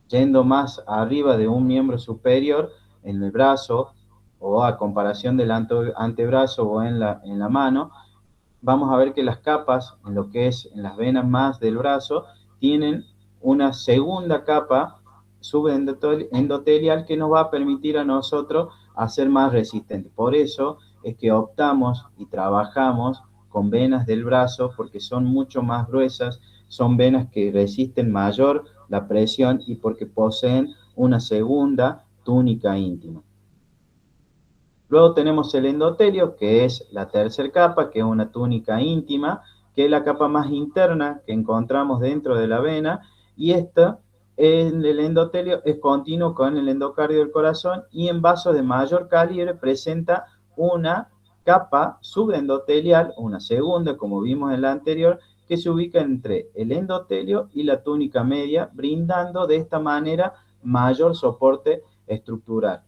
yendo más arriba de un miembro superior en el brazo, o a comparación del antebrazo o en la mano. Vamos a ver que las capas, en lo que es en las venas más del brazo, tienen una segunda capa subendotelial que nos va a permitir a nosotros hacer más resistente. Por eso es que optamos y trabajamos con venas del brazo, porque son mucho más gruesas, son venas que resisten mayor la presión y porque poseen una segunda túnica íntima. Luego tenemos el endotelio, que es la tercera capa, que es una túnica íntima, que es la capa más interna que encontramos dentro de la vena, y el endotelio es continuo con el endocardio del corazón, y en vasos de mayor calibre presenta una capa subendotelial, una segunda, como vimos en la anterior, que se ubica entre el endotelio y la túnica media, brindando de esta manera mayor soporte estructural.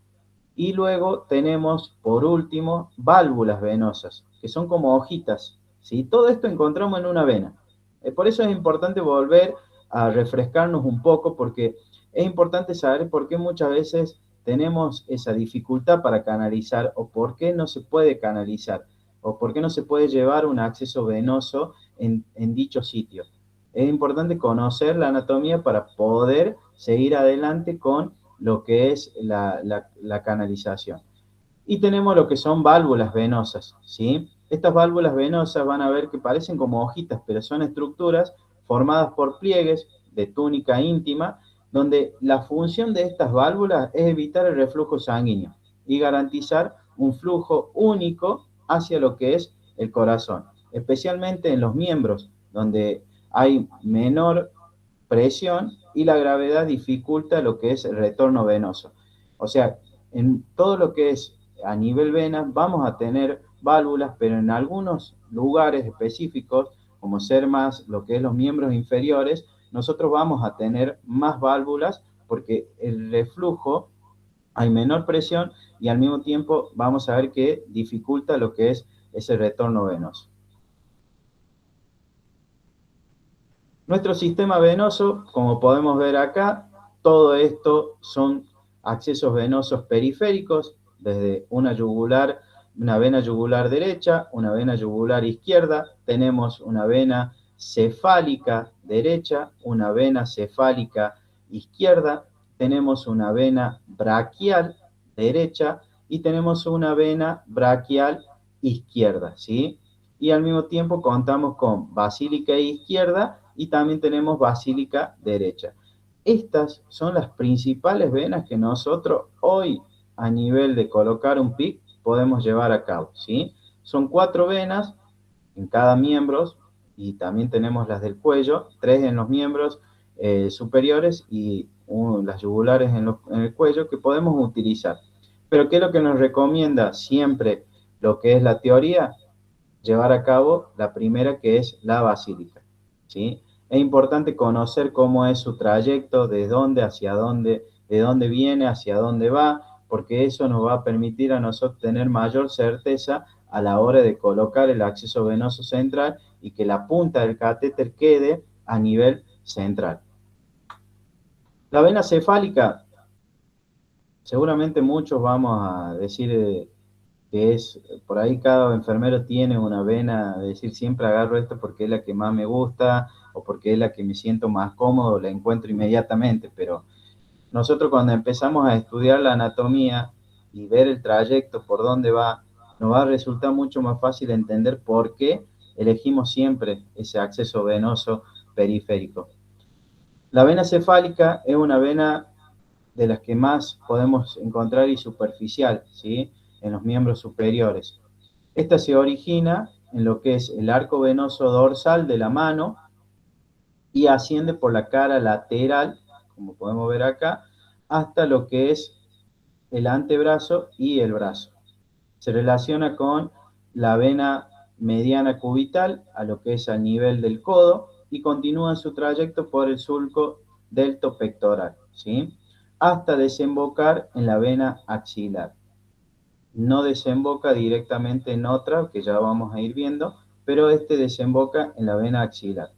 Y luego tenemos, por último, válvulas venosas, que son como hojitas, ¿sí? Todo esto encontramos en una vena. Por eso es importante volver a refrescarnos un poco, porque es importante saber por qué muchas veces tenemos esa dificultad para canalizar, o por qué no se puede canalizar, o por qué no se puede llevar un acceso venoso en dicho sitio. Es importante conocer la anatomía para poder seguir adelante con lo que es la canalización. Y tenemos lo que son válvulas venosas, ¿sí? Estas válvulas venosas van a ver que parecen como hojitas, pero son estructuras formadas por pliegues de túnica íntima, donde la función de estas válvulas es evitar el reflujo sanguíneo y garantizar un flujo único hacia lo que es el corazón, especialmente en los miembros donde hay menor presión y la gravedad dificulta lo que es el retorno venoso. O sea, en todo lo que es a nivel venas vamos a tener válvulas, pero en algunos lugares específicos, como ser más lo que es los miembros inferiores, nosotros vamos a tener más válvulas porque el reflujo hay menor presión y al mismo tiempo vamos a ver que dificulta lo que es ese retorno venoso. Nuestro sistema venoso, como podemos ver acá, todo esto son accesos venosos periféricos, desde una vena yugular derecha, una vena yugular izquierda, tenemos una vena cefálica derecha, una vena cefálica izquierda, tenemos una vena braquial derecha y tenemos una vena braquial izquierda, ¿sí? Y al mismo tiempo contamos con basílica izquierda y también tenemos basílica derecha. Estas son las principales venas que nosotros hoy a nivel de colocar un PIC podemos llevar a cabo, ¿sí? Son 4 venas en cada miembro y también tenemos las del cuello, 3 en los miembros superiores y las yugulares en el cuello que podemos utilizar. Pero ¿qué es lo que nos recomienda siempre lo que es la teoría? Llevar a cabo la primera, que es la basílica, ¿sí? Es importante conocer cómo es su trayecto, de dónde hacia dónde, de dónde viene, hacia dónde va, porque eso nos va a permitir a nosotros tener mayor certeza a la hora de colocar el acceso venoso central y que la punta del catéter quede a nivel central. La vena cefálica, seguramente muchos vamos a decir que es, por ahí cada enfermero tiene una vena de decir siempre agarro esto porque es la que más me gusta o porque es la que me siento más cómodo, la encuentro inmediatamente, pero nosotros cuando empezamos a estudiar la anatomía y ver el trayecto por dónde va, nos va a resultar mucho más fácil entender por qué elegimos siempre ese acceso venoso periférico. La vena cefálica es una vena de las que más podemos encontrar y superficial, ¿sí? En los miembros superiores. Esta se origina en lo que es el arco venoso dorsal de la mano y asciende por la cara lateral, como podemos ver acá, hasta lo que es el antebrazo y el brazo. Se relaciona con la vena mediana cubital a lo que es a nivel del codo y continúa su trayecto por el surco deltopectoral, ¿sí? Hasta desembocar en la vena axilar. No desemboca directamente en otra, que ya vamos a ir viendo, pero este desemboca en la vena axilar.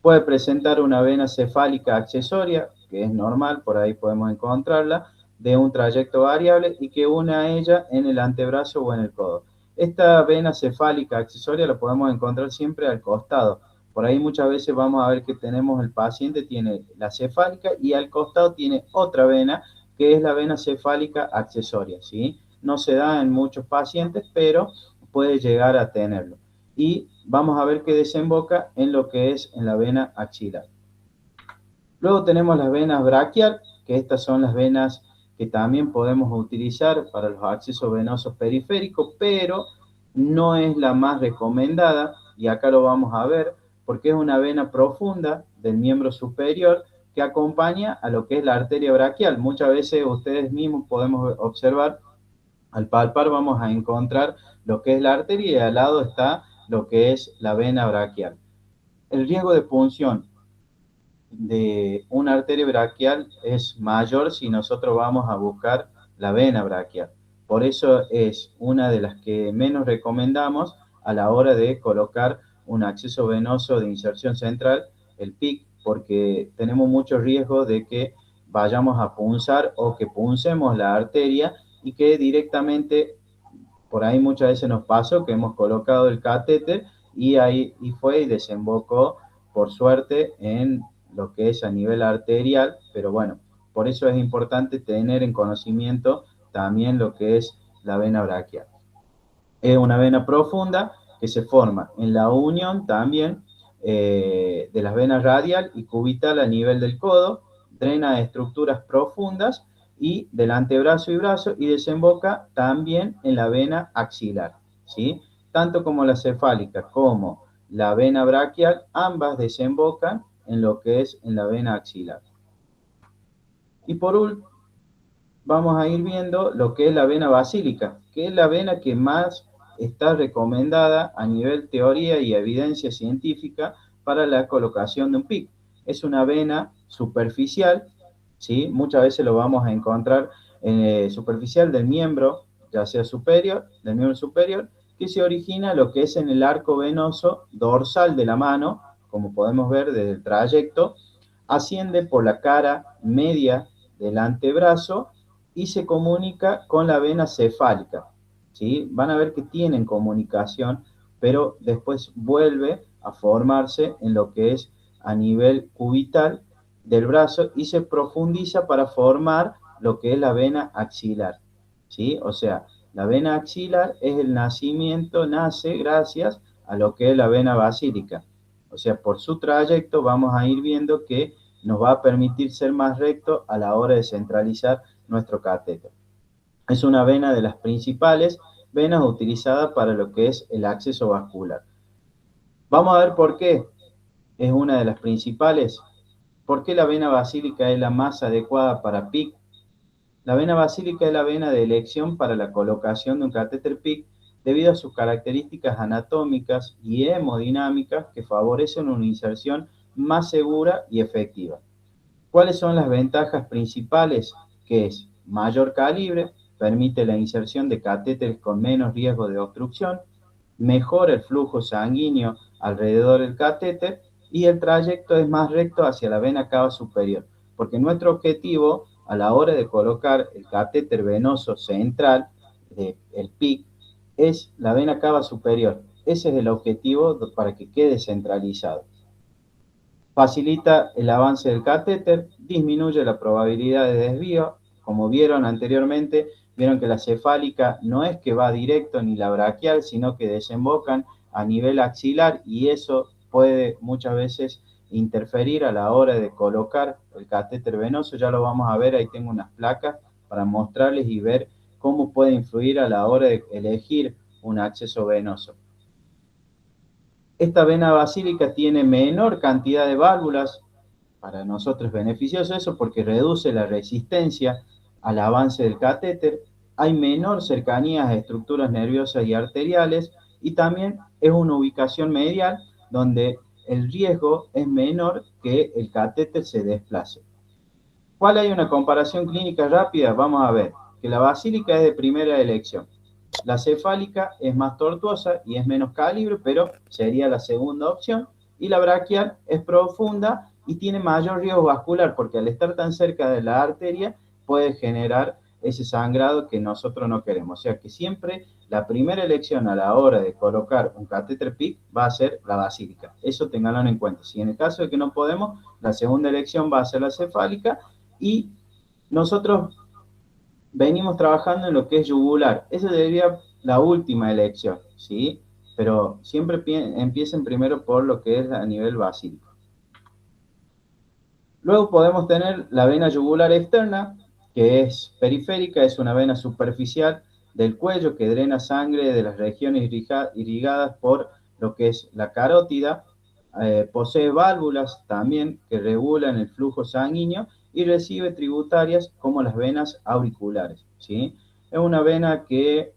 Puede presentar una vena cefálica accesoria, que es normal, por ahí podemos encontrarla, de un trayecto variable y que une a ella en el antebrazo o en el codo. Esta vena cefálica accesoria la podemos encontrar siempre al costado. Por ahí muchas veces vamos a ver que tenemos el paciente tiene la cefálica y al costado tiene otra vena que es la vena cefálica accesoria, ¿sí? No se da en muchos pacientes, pero puede llegar a tenerlo. Y vamos a ver que desemboca en lo que es en la vena axilar. Luego tenemos las venas braquial, que estas son las venas que también podemos utilizar para los accesos venosos periféricos, pero no es la más recomendada, y acá lo vamos a ver, porque es una vena profunda del miembro superior que acompaña a lo que es la arteria braquial. Muchas veces ustedes mismos podemos observar, al palpar vamos a encontrar lo que es la arteria y al lado está lo que es la vena braquial. El riesgo de punción de una arteria braquial es mayor si nosotros vamos a buscar la vena braquial. Por eso es una de las que menos recomendamos a la hora de colocar un acceso venoso de inserción central, el PIC, porque tenemos mucho riesgo de que vayamos a punzar o que puncemos la arteria y que directamente, por ahí muchas veces nos pasó que hemos colocado el catéter y ahí fue y desembocó, por suerte, en lo que es a nivel arterial, pero bueno, por eso es importante tener en conocimiento también lo que es la vena braquial. Es una vena profunda que se forma en la unión también de las venas radial y cubital a nivel del codo, drena estructuras profundas y del antebrazo y brazo y desemboca también en la vena axilar, ¿sí? Tanto como la cefálica como la vena braquial, ambas desembocan en lo que es en la vena axilar. Y por último, vamos a ir viendo lo que es la vena basílica, que es la vena que más está recomendada a nivel teoría y evidencia científica para la colocación de un PIC. Es una vena superficial, ¿sí? Muchas veces lo vamos a encontrar superficial del miembro, ya sea superior, del miembro superior, que se origina lo que es en el arco venoso dorsal de la mano, como podemos ver desde el trayecto, asciende por la cara media del antebrazo y se comunica con la vena cefálica, ¿sí? Van a ver que tienen comunicación, pero después vuelve a formarse en lo que es a nivel cubital del brazo y se profundiza para formar lo que es la vena axilar, ¿sí? O sea, la vena axilar es el nacimiento, nace gracias a lo que es la vena basílica. O sea, por su trayecto vamos a ir viendo que nos va a permitir ser más recto a la hora de centralizar nuestro catéter. Es una vena de las principales venas utilizadas para lo que es el acceso vascular. Vamos a ver por qué es una de las principales. ¿Por qué la vena basílica es la más adecuada para PIC? La vena basílica es la vena de elección para la colocación de un catéter PIC debido a sus características anatómicas y hemodinámicas que favorecen una inserción más segura y efectiva. ¿Cuáles son las ventajas principales? Que es mayor calibre, permite la inserción de catéteres con menos riesgo de obstrucción, mejora el flujo sanguíneo alrededor del catéter y el trayecto es más recto hacia la vena cava superior, porque nuestro objetivo a la hora de colocar el catéter venoso central, el PIC, es la vena cava superior. Ese es el objetivo para que quede centralizado. Facilita el avance del catéter, disminuye la probabilidad de desvío. Como vieron anteriormente, vieron que la cefálica no es que va directo ni la braquial, sino que desembocan a nivel axilar y eso puede muchas veces interferir a la hora de colocar el catéter venoso. Ya lo vamos a ver, ahí tengo unas placas para mostrarles y ver cómo puede influir a la hora de elegir un acceso venoso. Esta vena basílica tiene menor cantidad de válvulas, para nosotros es beneficioso eso porque reduce la resistencia al avance del catéter, hay menor cercanía a estructuras nerviosas y arteriales y también es una ubicación medial donde el riesgo es menor que el catéter se desplace. ¿Cuál hay una comparación clínica rápida? Vamos a ver que la basílica es de primera elección. La cefálica es más tortuosa y es menos calibre, pero sería la segunda opción. Y la braquial es profunda y tiene mayor riesgo vascular, porque al estar tan cerca de la arteria puede generar ese sangrado que nosotros no queremos. O sea que siempre la primera elección a la hora de colocar un catéter PIC va a ser la basílica. Eso tenganlo en cuenta. Si en el caso de que no podemos, la segunda elección va a ser la cefálica y nosotros venimos trabajando en lo que es yugular. Esa sería la última elección, ¿sí? Pero siempre empiecen primero por lo que es a nivel basílico. Luego podemos tener la vena yugular externa, que es periférica, es una vena superficial del cuello que drena sangre de las regiones irrigadas por lo que es la carótida. Posee válvulas también que regulan el flujo sanguíneo y recibe tributarias como las venas auriculares, ¿sí? Es una vena que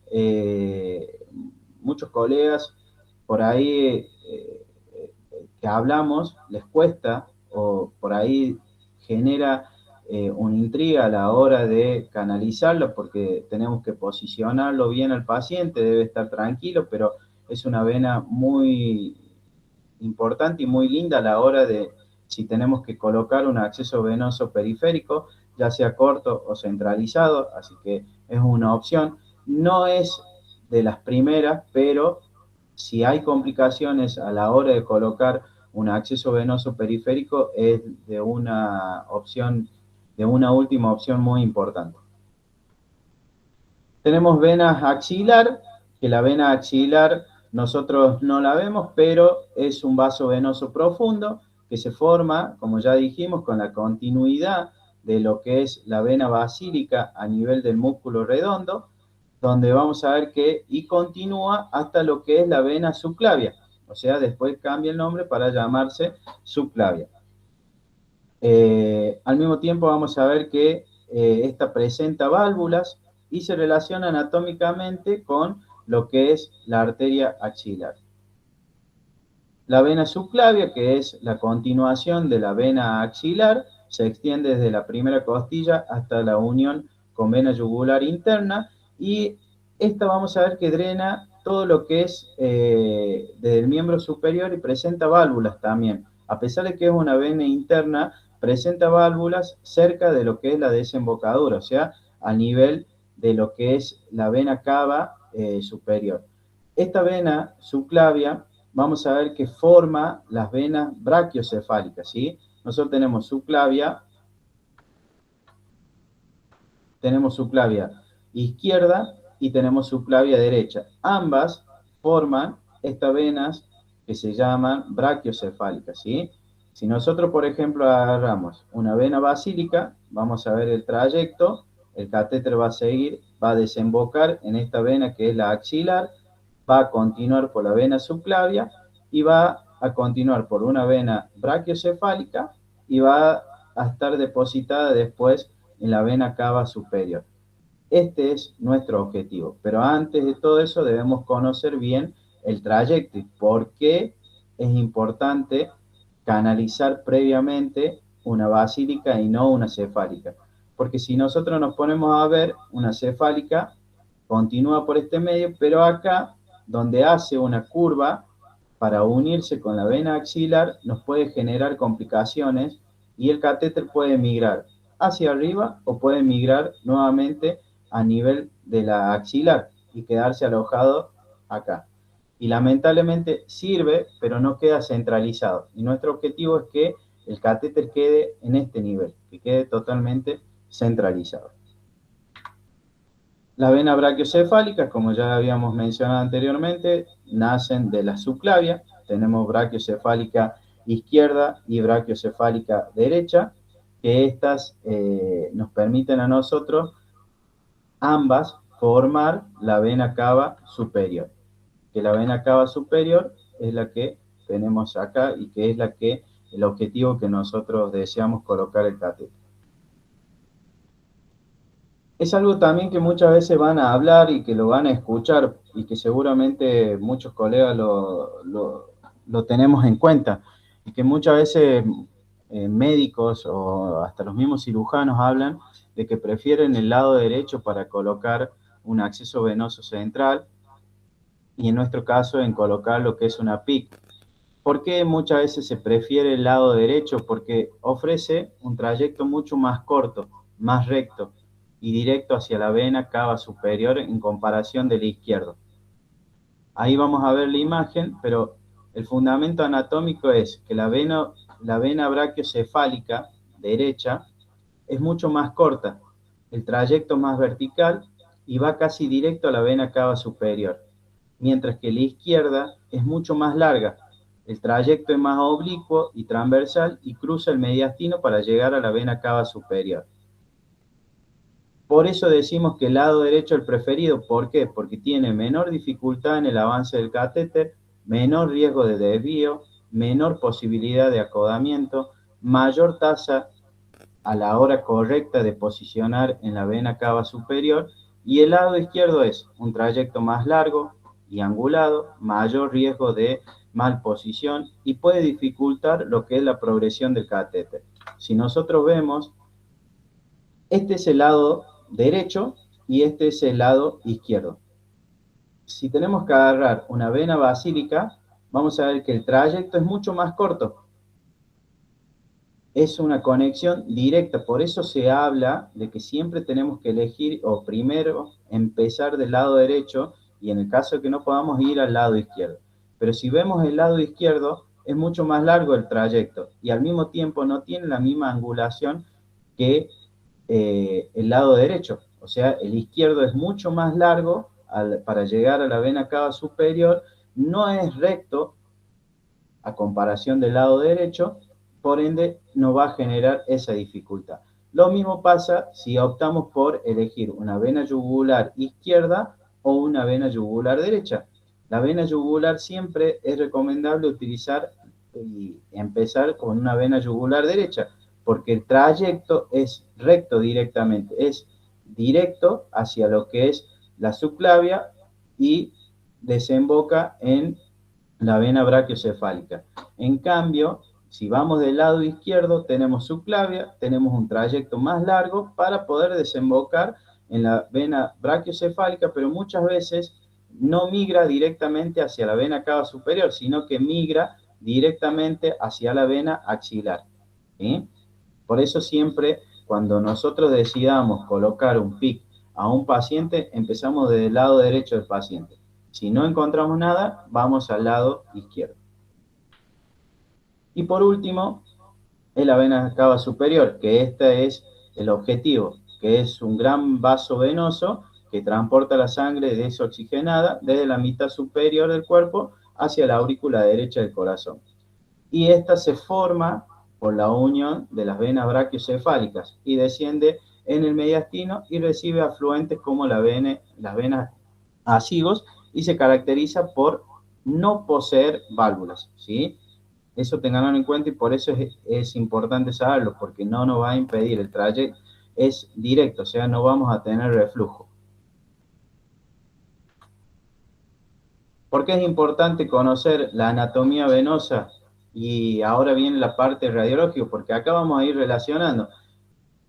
muchos colegas por ahí que hablamos les cuesta o por ahí genera una intriga a la hora de canalizarlo porque tenemos que posicionarlo bien al paciente, debe estar tranquilo, pero es una vena muy importante y muy linda a la hora de si tenemos que colocar un acceso venoso periférico, ya sea corto o centralizado, así que es una opción. No es de las primeras, pero si hay complicaciones a la hora de colocar un acceso venoso periférico, es de una opción, de una última opción muy importante. Tenemos vena axilar, que la vena axilar nosotros no la vemos, pero es un vaso venoso profundo que se forma, como ya dijimos, con la continuidad de lo que es la vena basílica a nivel del músculo redondo, donde vamos a ver que y continúa hasta lo que es la vena subclavia. O sea, después cambia el nombre para llamarse subclavia. Al mismo tiempo vamos a ver que esta presenta válvulas y se relaciona anatómicamente con lo que es la arteria axilar. La vena subclavia, que es la continuación de la vena axilar, se extiende desde la primera costilla hasta la unión con vena yugular interna, y esta vamos a ver que drena todo lo que es desde el miembro superior y presenta válvulas también. A pesar de que es una vena interna, presenta válvulas cerca de lo que es la desembocadura, o sea, a nivel de lo que es la vena cava superior. Esta vena subclavia, vamos a ver que forma las venas brachiocefálicas, ¿sí? Nosotros tenemos subclavia izquierda y tenemos subclavia derecha. Ambas forman estas venas que se llaman brachiocefálicas, ¿sí? Si nosotros, por ejemplo, agarramos una vena basílica, vamos a ver el trayecto, el catéter va a seguir, va a desembocar en esta vena que es la axilar, va a continuar por la vena subclavia y va a continuar por una vena brachiocefálica y va a estar depositada después en la vena cava superior. Este es nuestro objetivo, pero antes de todo eso debemos conocer bien el trayecto y por qué es importante canalizar previamente una basílica y no una cefálica. Porque si nosotros nos ponemos a ver, una cefálica continúa por este medio, pero acá, donde hace una curva para unirse con la vena axilar, nos puede generar complicaciones y el catéter puede migrar hacia arriba o puede migrar nuevamente a nivel de la axilar y quedarse alojado acá. Y lamentablemente sirve, pero no queda centralizado. Y nuestro objetivo es que el catéter quede en este nivel, que quede totalmente centralizado. Las venas brachiocefálicas, como ya habíamos mencionado anteriormente, nacen de la subclavia. Tenemos brachiocefálica izquierda y brachiocefálica derecha, que estas nos permiten a nosotros ambas formar la vena cava superior. Que la vena cava superior es la que tenemos acá y que es el objetivo que nosotros deseamos colocar el catéter. Es algo también que muchas veces van a hablar y que lo van a escuchar y que seguramente muchos colegas lo tenemos en cuenta y que muchas veces médicos o hasta los mismos cirujanos hablan de que prefieren el lado derecho para colocar un acceso venoso central y en nuestro caso en colocar lo que es una PIC. ¿Por qué muchas veces se prefiere el lado derecho? Porque ofrece un trayecto mucho más corto, más recto y directo hacia la vena cava superior en comparación del izquierdo. Ahí vamos a ver la imagen, pero el fundamento anatómico es que la vena brachiocefálica derecha es mucho más corta, el trayecto más vertical y va casi directo a la vena cava superior, mientras que la izquierda es mucho más larga, el trayecto es más oblicuo y transversal y cruza el mediastino para llegar a la vena cava superior. Por eso decimos que el lado derecho es el preferido. ¿Por qué? Porque tiene menor dificultad en el avance del catéter, menor riesgo de desvío, menor posibilidad de acodamiento, mayor tasa a la hora correcta de posicionar en la vena cava superior, y el lado izquierdo es un trayecto más largo y angulado, mayor riesgo de malposición y puede dificultar lo que es la progresión del catéter. Si nosotros vemos, este es el lado derecho y este es el lado izquierdo. Si tenemos que agarrar una vena basílica, vamos a ver que el trayecto es mucho más corto. Es una conexión directa, por eso se habla de que siempre tenemos que elegir o primero empezar del lado derecho y en el caso de que no podamos ir al lado izquierdo. Pero si vemos el lado izquierdo, es mucho más largo el trayecto y al mismo tiempo no tiene la misma angulación que el lado derecho. O sea, el izquierdo es mucho más largo para llegar a la vena cava superior, no es recto a comparación del lado derecho, por ende no va a generar esa dificultad. Lo mismo pasa si optamos por elegir una vena yugular izquierda o una vena yugular derecha. La vena yugular siempre es recomendable utilizar y empezar con una vena yugular derecha, porque el trayecto es recto directamente, es directo hacia lo que es la subclavia y desemboca en la vena brachiocefálica. En cambio, si vamos del lado izquierdo, tenemos subclavia, tenemos un trayecto más largo para poder desembocar en la vena brachiocefálica, pero muchas veces no migra directamente hacia la vena cava superior, sino que migra directamente hacia la vena axilar. ¿Sí? Por eso siempre cuando nosotros decidamos colocar un PIC a un paciente, empezamos desde el lado derecho del paciente. Si no encontramos nada, vamos al lado izquierdo. Y por último, es la vena cava superior, que este es el objetivo, que es un gran vaso venoso que transporta la sangre desoxigenada desde la mitad superior del cuerpo hacia la aurícula derecha del corazón. Y esta se forma por la unión de las venas brachiocefálicas y desciende en el mediastino y recibe afluentes como las venas azigos y se caracteriza por no poseer válvulas, ¿sí? Eso tenganlo en cuenta y por eso es importante saberlo, porque no nos va a impedir el trayecto, es directo, o sea, no vamos a tener reflujo. ¿Por qué es importante conocer la anatomía venosa? Y ahora viene la parte radiológica, porque acá vamos a ir relacionando.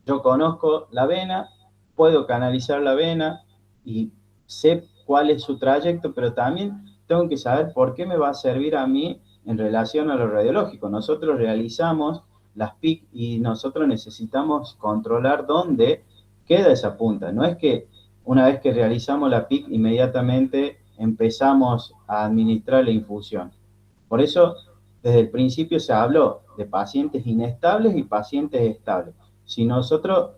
Yo conozco la vena, puedo canalizar la vena y sé cuál es su trayecto, pero también tengo que saber por qué me va a servir a mí en relación a lo radiológico. Nosotros realizamos las PIC y nosotros necesitamos controlar dónde queda esa punta. No es que una vez que realizamos la PIC inmediatamente empezamos a administrar la infusión. Por eso, desde el principio se habló de pacientes inestables y pacientes estables. Si nosotros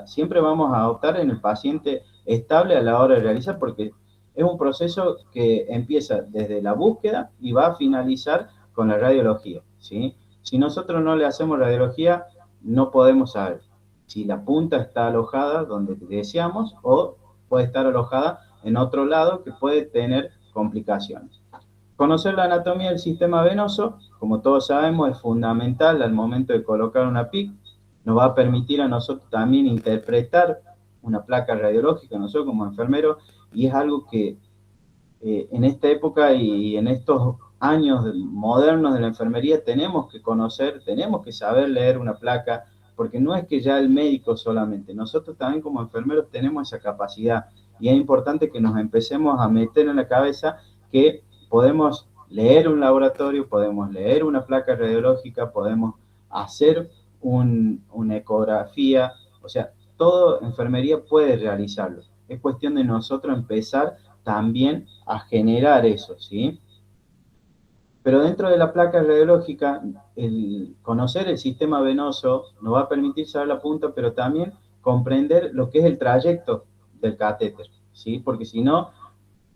siempre vamos a optar en el paciente estable a la hora de realizar, porque es un proceso que empieza desde la búsqueda y va a finalizar con la radiología, ¿sí? Si nosotros no le hacemos radiología, no podemos saber si la punta está alojada donde deseamos o puede estar alojada en otro lado que puede tener complicaciones. Conocer la anatomía del sistema venoso, como todos sabemos, es fundamental al momento de colocar una PIC. Nos va a permitir a nosotros también interpretar una placa radiológica, nosotros como enfermeros, y es algo que en esta época y en estos años modernos de la enfermería tenemos que conocer, tenemos que saber leer una placa, porque no es que ya el médico solamente, nosotros también como enfermeros tenemos esa capacidad y es importante que nos empecemos a meter en la cabeza que podemos leer un laboratorio, podemos leer una placa radiológica, podemos hacer una ecografía, o sea, todo enfermería puede realizarlo. Es cuestión de nosotros empezar también a generar eso, ¿sí? Pero dentro de la placa radiológica, el conocer el sistema venoso nos va a permitir saber la punta, pero también comprender lo que es el trayecto del catéter, ¿sí? Porque si no,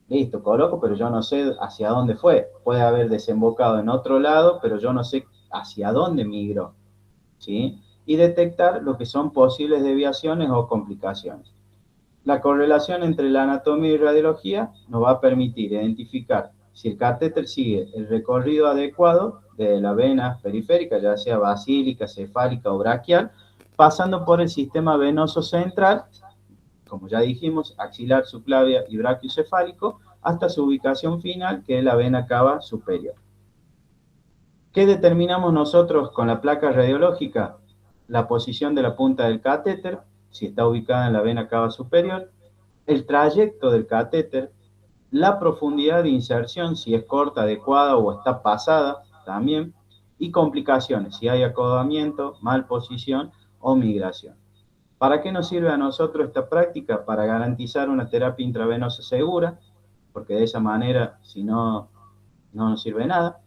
listo, coloco, pero yo no sé hacia dónde fue. Puede haber desembocado en otro lado, pero yo no sé hacia dónde migró, ¿sí? Y detectar lo que son posibles desviaciones o complicaciones. La correlación entre la anatomía y radiología nos va a permitir identificar si el catéter sigue el recorrido adecuado de la vena periférica, ya sea basílica, cefálica o braquial, pasando por el sistema venoso central, como ya dijimos, axilar, subclavia y brachiocefálico, hasta su ubicación final, que es la vena cava superior. ¿Qué determinamos nosotros con la placa radiológica? La posición de la punta del catéter, si está ubicada en la vena cava superior, el trayecto del catéter, la profundidad de inserción, si es corta, adecuada o está pasada también, y complicaciones, si hay acodamiento, malposición o migración. ¿Para qué nos sirve a nosotros esta práctica? Para garantizar una terapia intravenosa segura, porque de esa manera, si no, no nos sirve nada.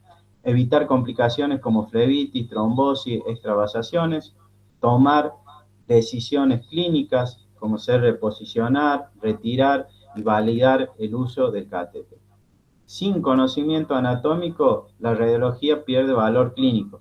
Evitar complicaciones como flebitis, trombosis, extravasaciones. Tomar decisiones clínicas como ser reposicionar, retirar y validar el uso del catéter. Sin conocimiento anatómico, la radiología pierde valor clínico.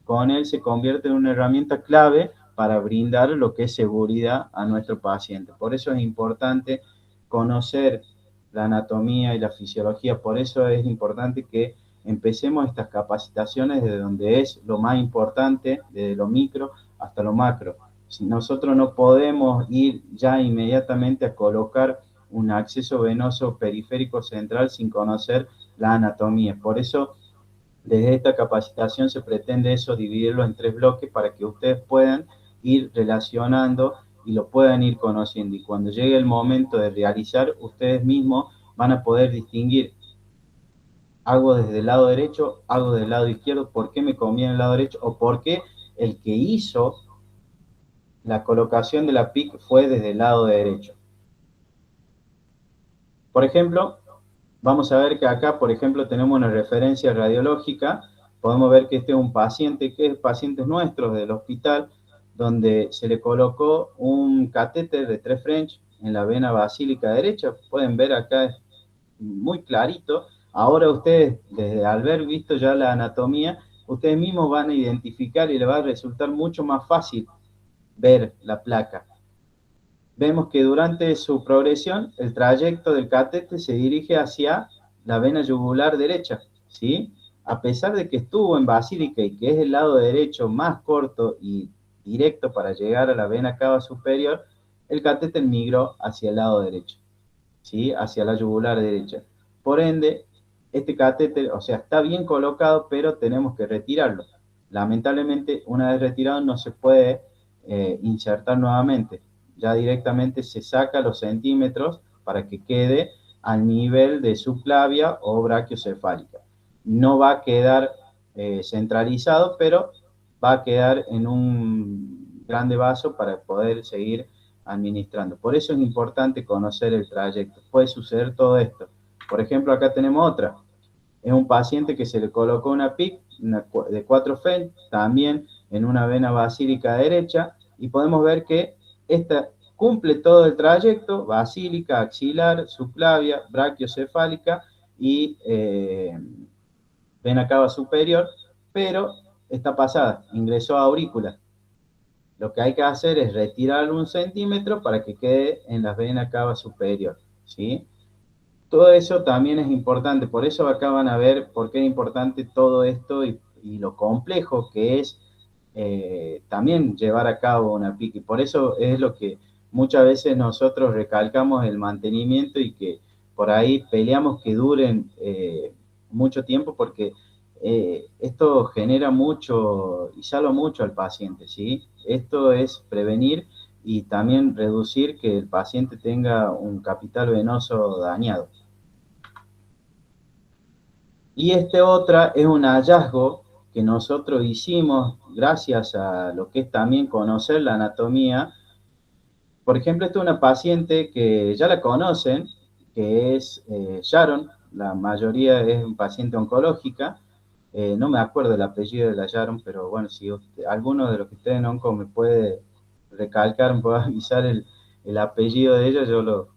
Con él se convierte en una herramienta clave para brindar lo que es seguridad a nuestro paciente. Por eso es importante conocer la anatomía y la fisiología. Por eso es importante que empecemos estas capacitaciones desde donde es lo más importante, desde lo micro hasta lo macro. Si nosotros no podemos ir ya inmediatamente a colocar un acceso venoso periférico central sin conocer la anatomía. Por eso, desde esta capacitación se pretende eso, dividirlo en 3 bloques para que ustedes puedan ir relacionando y lo puedan ir conociendo. Y cuando llegue el momento de realizar, ustedes mismos van a poder distinguir: hago desde el lado derecho, hago del lado izquierdo, ¿por qué me conviene el lado derecho? O por qué el que hizo la colocación de la PIC fue desde el lado derecho. Por ejemplo, vamos a ver que acá, por ejemplo, tenemos una referencia radiológica. Podemos ver que este es un paciente, que es paciente nuestro del hospital, donde se le colocó un catéter de 3 French en la vena basílica derecha. Pueden ver acá muy clarito. Ahora ustedes, desde al haber visto ya la anatomía, ustedes mismos van a identificar y les va a resultar mucho más fácil ver la placa. Vemos que durante su progresión, el trayecto del catéter se dirige hacia la vena yugular derecha, ¿sí? A pesar de que estuvo en basílica y que es el lado derecho más corto y directo para llegar a la vena cava superior, el catéter migró hacia el lado derecho, ¿sí? Hacia la yugular derecha. Por ende, este catéter, o sea, está bien colocado, pero tenemos que retirarlo. Lamentablemente, una vez retirado, no se puede insertar nuevamente. Ya directamente se saca los centímetros para que quede al nivel de subclavia o brachiocefálica. No va a quedar centralizado, pero va a quedar en un grande vaso para poder seguir administrando. Por eso es importante conocer el trayecto. Puede suceder todo esto. Por ejemplo, acá tenemos otra. Es un paciente que se le colocó una PIC de 4 French, también en una vena basílica derecha, y podemos ver que esta cumple todo el trayecto: basílica, axilar, subclavia, brachiocefálica y vena cava superior, pero está pasada, ingresó a aurícula. Lo que hay que hacer es retirar 1 centímetro para que quede en la vena cava superior, ¿sí? Todo eso también es importante, por eso acá van a ver por qué es importante todo esto y lo complejo que es también llevar a cabo una PIC. Y por eso es lo que muchas veces nosotros recalcamos, el mantenimiento, y que por ahí peleamos que duren mucho tiempo, porque esto genera mucho y salva mucho al paciente, ¿sí? Esto es prevenir y también reducir que el paciente tenga un capital venoso dañado. Y este otra es un hallazgo que nosotros hicimos gracias a lo que es también conocer la anatomía. Por ejemplo, esta es una paciente que ya la conocen, que es Sharon. La mayoría es un paciente oncológica. No me acuerdo el apellido de la Sharon, pero bueno, si alguno de los que estén en onco me puede recalcar, me puede avisar el apellido de ella,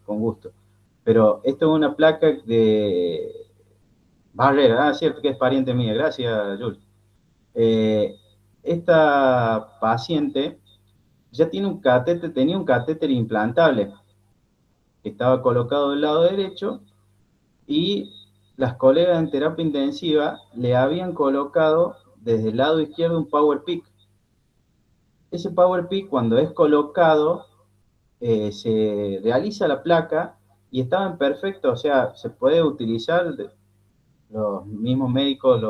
con gusto. Pero esto es una placa de Barrera, cierto que es pariente mía, gracias, Jules. Eh, Esta paciente ya tiene un catéter, tenía un catéter implantable que estaba colocado del lado derecho, y las colegas en terapia intensiva le habían colocado desde el lado izquierdo un Power Pick. Ese Power Pick, cuando es colocado, se realiza la placa y estaba en perfecto, o sea, se puede utilizar. Los mismos médicos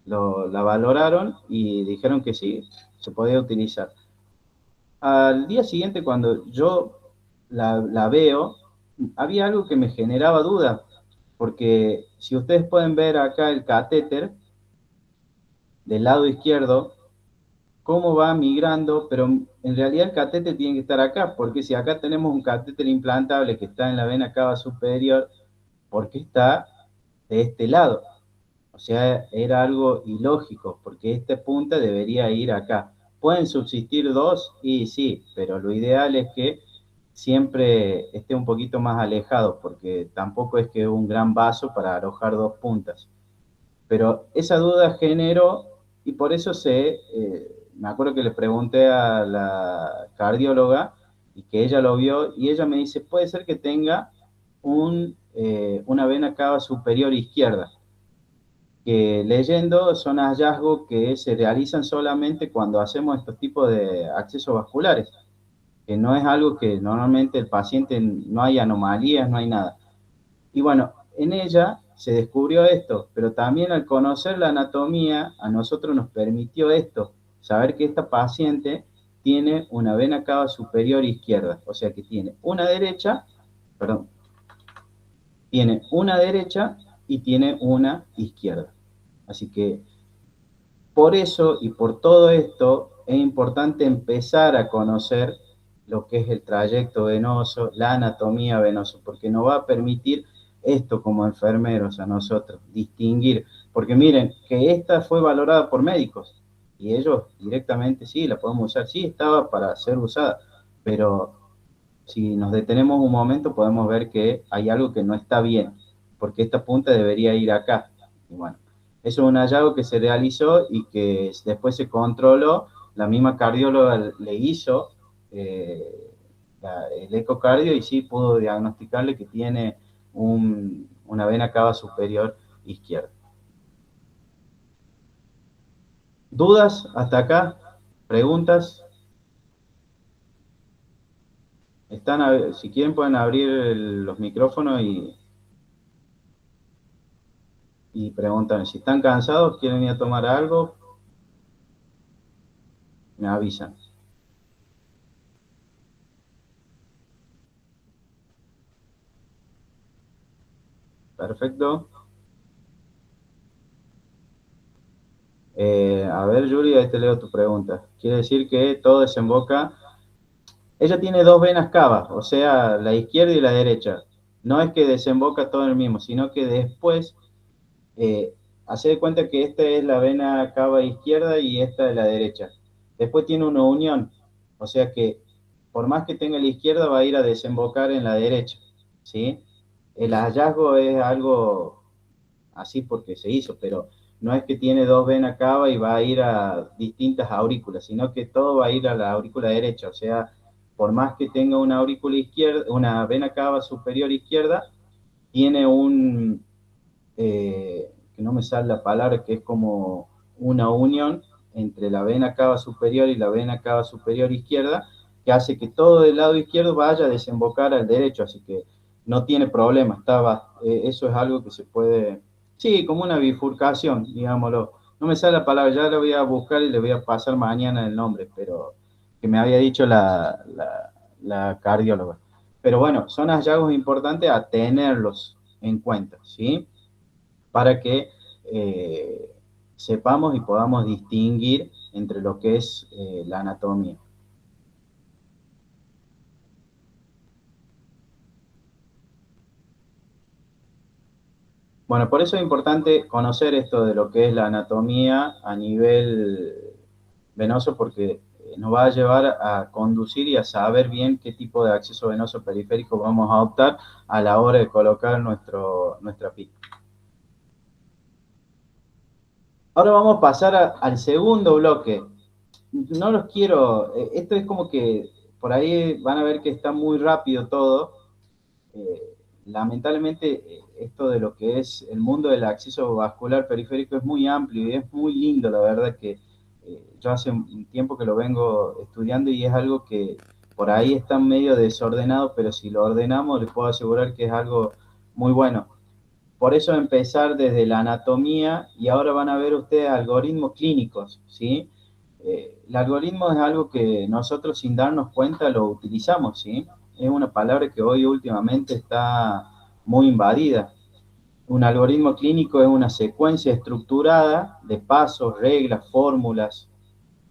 la valoraron y dijeron que sí, se podía utilizar. Al día siguiente, cuando yo la veo, había algo que me generaba duda, porque si ustedes pueden ver acá el catéter del lado izquierdo, cómo va migrando, pero en realidad el catéter tiene que estar acá, porque si acá tenemos un catéter implantable que está en la vena cava superior, ¿por qué está de este lado? O sea, era algo ilógico, porque esta punta debería ir acá. ¿Pueden subsistir dos? Y sí, pero lo ideal es que siempre esté un poquito más alejado, porque tampoco es que es un gran vaso para alojar 2 puntas. Pero esa duda generó, y por eso me acuerdo que le pregunté a la cardióloga y que ella lo vio, y ella me dice: puede ser que tenga una vena cava superior izquierda. que leyendo son hallazgos que se realizan solamente cuando hacemos estos tipos de accesos vasculares, que no es algo que normalmente el paciente, no hay anomalías, no hay nada. Y bueno, en ella se descubrió esto, pero también al conocer la anatomía, a nosotros nos permitió esto, saber que esta paciente tiene una vena cava superior izquierda, o sea que tiene una derecha, perdón, tiene una derecha y tiene una izquierda. Así que por eso y por todo esto es importante empezar a conocer lo que es el trayecto venoso, la anatomía venosa, porque nos va a permitir esto como enfermeros a nosotros, distinguir, porque miren, que esta fue valorada por médicos y ellos directamente sí, la podemos usar, sí, estaba para ser usada, pero si nos detenemos un momento podemos ver que hay algo que no está bien, porque esta punta debería ir acá. Y bueno, eso es un hallazgo que se realizó y que después se controló, la misma cardióloga le hizo el ecocardio y sí pudo diagnosticarle que tiene una vena cava superior izquierda. ¿Dudas hasta acá? ¿Preguntas? Si quieren pueden abrir los micrófonos y preguntan si están cansados, quieren ir a tomar algo, me avisan. Perfecto. A ver, Yuri, ahí te leo tu pregunta. Quiere decir que todo desemboca. Ella tiene dos venas cavas, o sea, la izquierda y la derecha. No es que desemboca todo en el mismo, sino que después, hace de cuenta que esta es la vena cava izquierda y esta es la derecha. Después tiene una unión, o sea que por más que tenga la izquierda va a ir a desembocar en la derecha, ¿sí? El hallazgo es algo así porque se hizo, pero no es que tiene dos venas cava y va a ir a distintas aurículas, sino que todo va a ir a la aurícula derecha, o sea, por más que tenga una aurícula izquierda, una vena cava superior izquierda, tiene que no me sale la palabra, que es como una unión entre la vena cava superior y la vena cava superior izquierda, que hace que todo del lado izquierdo vaya a desembocar al derecho, así que no tiene problema, eso es algo que se puede, sí, como una bifurcación, digámoslo. No me sale la palabra, ya la voy a buscar y le voy a pasar mañana el nombre, pero que me había dicho la cardióloga. Pero bueno, son hallazgos importantes a tenerlos en cuenta, ¿sí? Para que sepamos y podamos distinguir entre lo que es la anatomía. Bueno, por eso es importante conocer esto de lo que es la anatomía a nivel venoso, porque nos va a llevar a conducir y a saber bien qué tipo de acceso venoso periférico vamos a optar a la hora de colocar nuestra PIC. Ahora vamos a pasar al segundo bloque. No los quiero, esto es como que por ahí van a ver que está muy rápido todo. Lamentablemente, esto de lo que es el mundo del acceso vascular periférico es muy amplio y es muy lindo, la verdad que yo hace un tiempo que lo vengo estudiando y es algo que por ahí está medio desordenado, pero si lo ordenamos les puedo asegurar que es algo muy bueno. Por eso empezar desde la anatomía y ahora van a ver ustedes algoritmos clínicos, ¿sí? El algoritmo es algo que nosotros sin darnos cuenta lo utilizamos, ¿sí? Es una palabra que hoy últimamente está muy invadida. Un algoritmo clínico es una secuencia estructurada de pasos, reglas, fórmulas.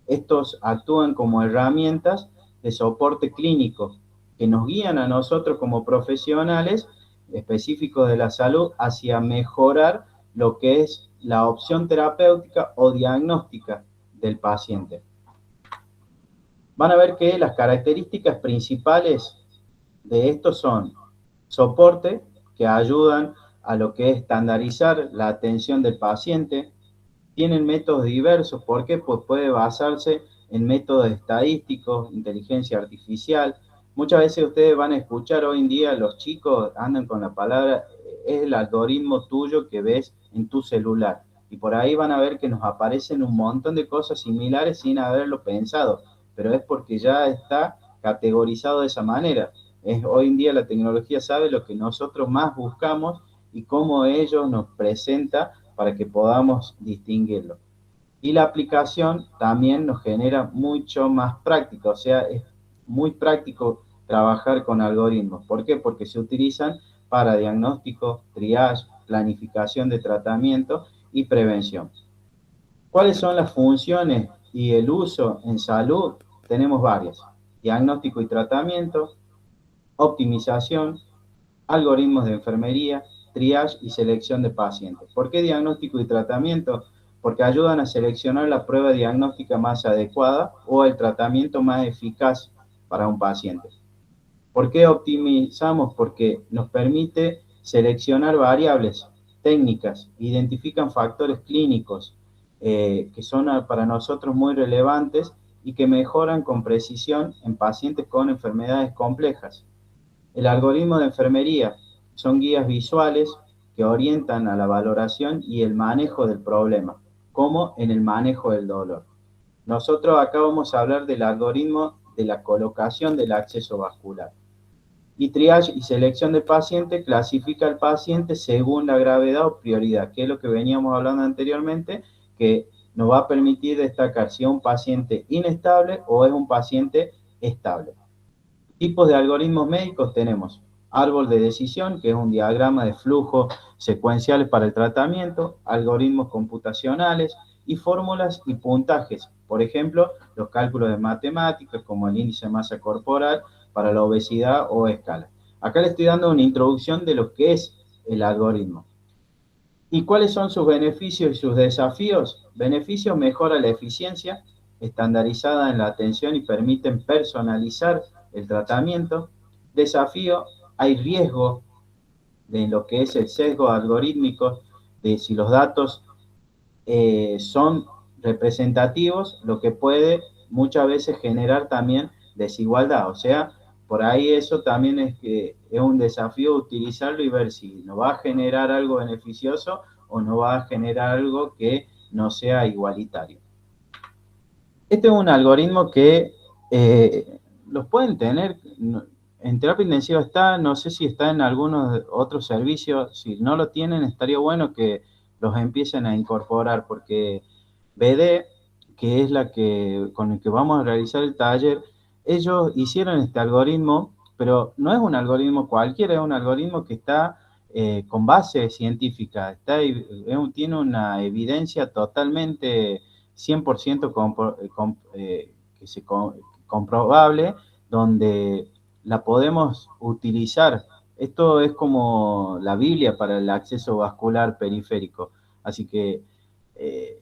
Estos actúan como herramientas de soporte clínico que nos guían a nosotros como profesionales específicos de la salud hacia mejorar lo que es la opción terapéutica o diagnóstica del paciente. Van a ver que las características principales de estos son soporte, que ayudan a lo que es estandarizar la atención del paciente. Tienen métodos diversos, ¿por qué? Pues puede basarse en métodos estadísticos, inteligencia artificial. Muchas veces ustedes van a escuchar hoy en día, los chicos andan con la palabra, es el algoritmo tuyo que ves en tu celular. y por ahí van a ver que nos aparecen un montón de cosas similares sin haberlo pensado, pero es porque ya está categorizado de esa manera. Hoy en día la tecnología sabe lo que nosotros más buscamos y cómo ellos nos presenta para que podamos distinguirlo. Y la aplicación también nos genera mucho más práctica, o sea, es muy práctico trabajar con algoritmos. ¿Por qué? Porque se utilizan para diagnóstico, triage, planificación de tratamiento y prevención. ¿Cuáles son las funciones y el uso en salud? Tenemos varias. Diagnóstico y tratamiento, optimización, algoritmos de enfermería, triage y selección de pacientes. ¿Por qué diagnóstico y tratamiento? Porque ayudan a seleccionar la prueba diagnóstica más adecuada o el tratamiento más eficaz para un paciente. ¿Por qué optimizamos? Porque nos permite seleccionar variables técnicas, identifican factores clínicos que son para nosotros muy relevantes y que mejoran con precisión en pacientes con enfermedades complejas. El algoritmo de enfermería son guías visuales que orientan a la valoración y el manejo del problema, como en el manejo del dolor. Nosotros acá vamos a hablar del algoritmo de la colocación del acceso vascular. Y triage y selección de paciente clasifica al paciente según la gravedad o prioridad, que es lo que veníamos hablando anteriormente, que nos va a permitir destacar si es un paciente inestable o es un paciente estable. Tipos de algoritmos médicos tenemos árbol de decisión, que es un diagrama de flujo secuenciales para el tratamiento, algoritmos computacionales y fórmulas y puntajes. Por ejemplo, los cálculos de matemáticas como el índice de masa corporal para la obesidad o escala. Acá le estoy dando una introducción de lo que es el algoritmo. ¿Y cuáles son sus beneficios y sus desafíos? Beneficios: mejora la eficiencia, estandarizada en la atención y permiten personalizar el tratamiento. Desafío: hay riesgo de lo que es el sesgo algorítmico, de si los datos son representativos, lo que puede muchas veces generar también desigualdad. O sea, por ahí eso también es un desafío utilizarlo y ver si nos va a generar algo beneficioso o no va a generar algo que no sea igualitario. Este es un algoritmo que los pueden tener, en terapia intensiva está, no sé si está en algunos otros servicios, si no lo tienen estaría bueno que los empiecen a incorporar, porque BD, que es con el que vamos a realizar el taller, ellos hicieron este algoritmo, pero no es un algoritmo cualquiera, es un algoritmo que está con base científica, tiene una evidencia totalmente 100% comprobable, donde la podemos utilizar. Esto es como la Biblia para el acceso vascular periférico. Así que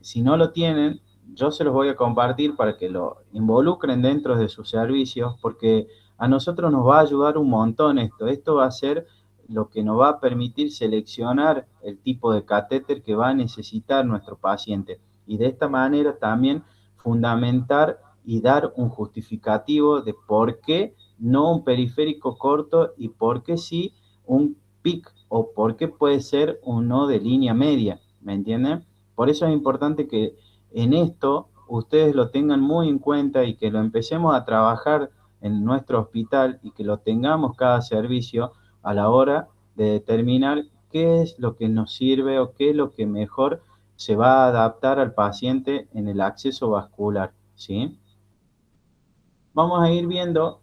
si no lo tienen, yo se los voy a compartir para que lo involucren dentro de sus servicios, porque a nosotros nos va a ayudar un montón esto. Esto va a ser lo que nos va a permitir seleccionar el tipo de catéter que va a necesitar nuestro paciente. Y de esta manera también fundamentar y dar un justificativo de por qué no un periférico corto y por qué sí un PIC, o por qué puede ser un no de línea media, ¿me entienden? Por eso es importante que en esto ustedes lo tengan muy en cuenta y que lo empecemos a trabajar en nuestro hospital y que lo tengamos cada servicio a la hora de determinar qué es lo que nos sirve o qué es lo que mejor se va a adaptar al paciente en el acceso vascular, ¿sí? Vamos a ir viendo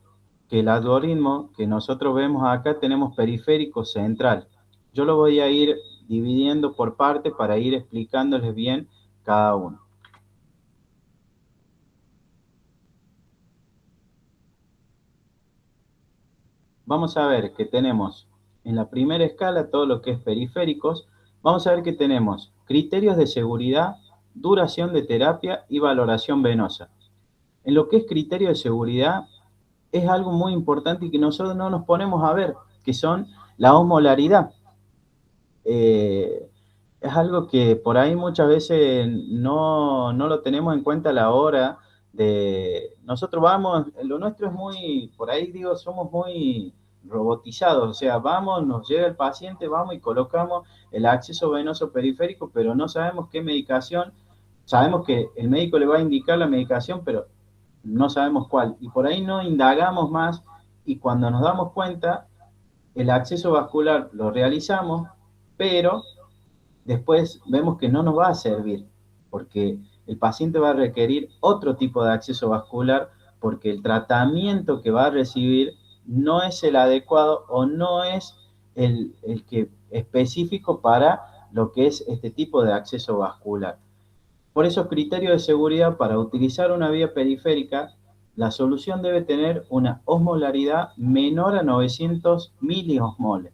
que el algoritmo que nosotros vemos acá tenemos periférico central. Yo lo voy a ir dividiendo por partes para ir explicándoles bien cada uno. Vamos a ver que tenemos en la primera escala todo lo que es periféricos. Vamos a ver que tenemos criterios de seguridad, duración de terapia y valoración venosa. En lo que es criterio de seguridad es algo muy importante y que nosotros no nos ponemos a ver, que son la osmolaridad. Es algo que por ahí muchas veces no lo tenemos en cuenta a la hora de... Nosotros vamos, lo nuestro es muy, por ahí digo, somos muy robotizados, o sea, vamos, nos llega el paciente, vamos y colocamos el acceso venoso periférico, pero no sabemos qué medicación, sabemos que el médico le va a indicar la medicación, pero no sabemos cuál, y por ahí no indagamos más, y cuando nos damos cuenta, el acceso vascular lo realizamos, pero después vemos que no nos va a servir, porque el paciente va a requerir otro tipo de acceso vascular, porque el tratamiento que va a recibir no es el adecuado o no es el que específico para lo que es este tipo de acceso vascular. Por esos criterios de seguridad, para utilizar una vía periférica, la solución debe tener una osmolaridad menor a 900 miliosmoles,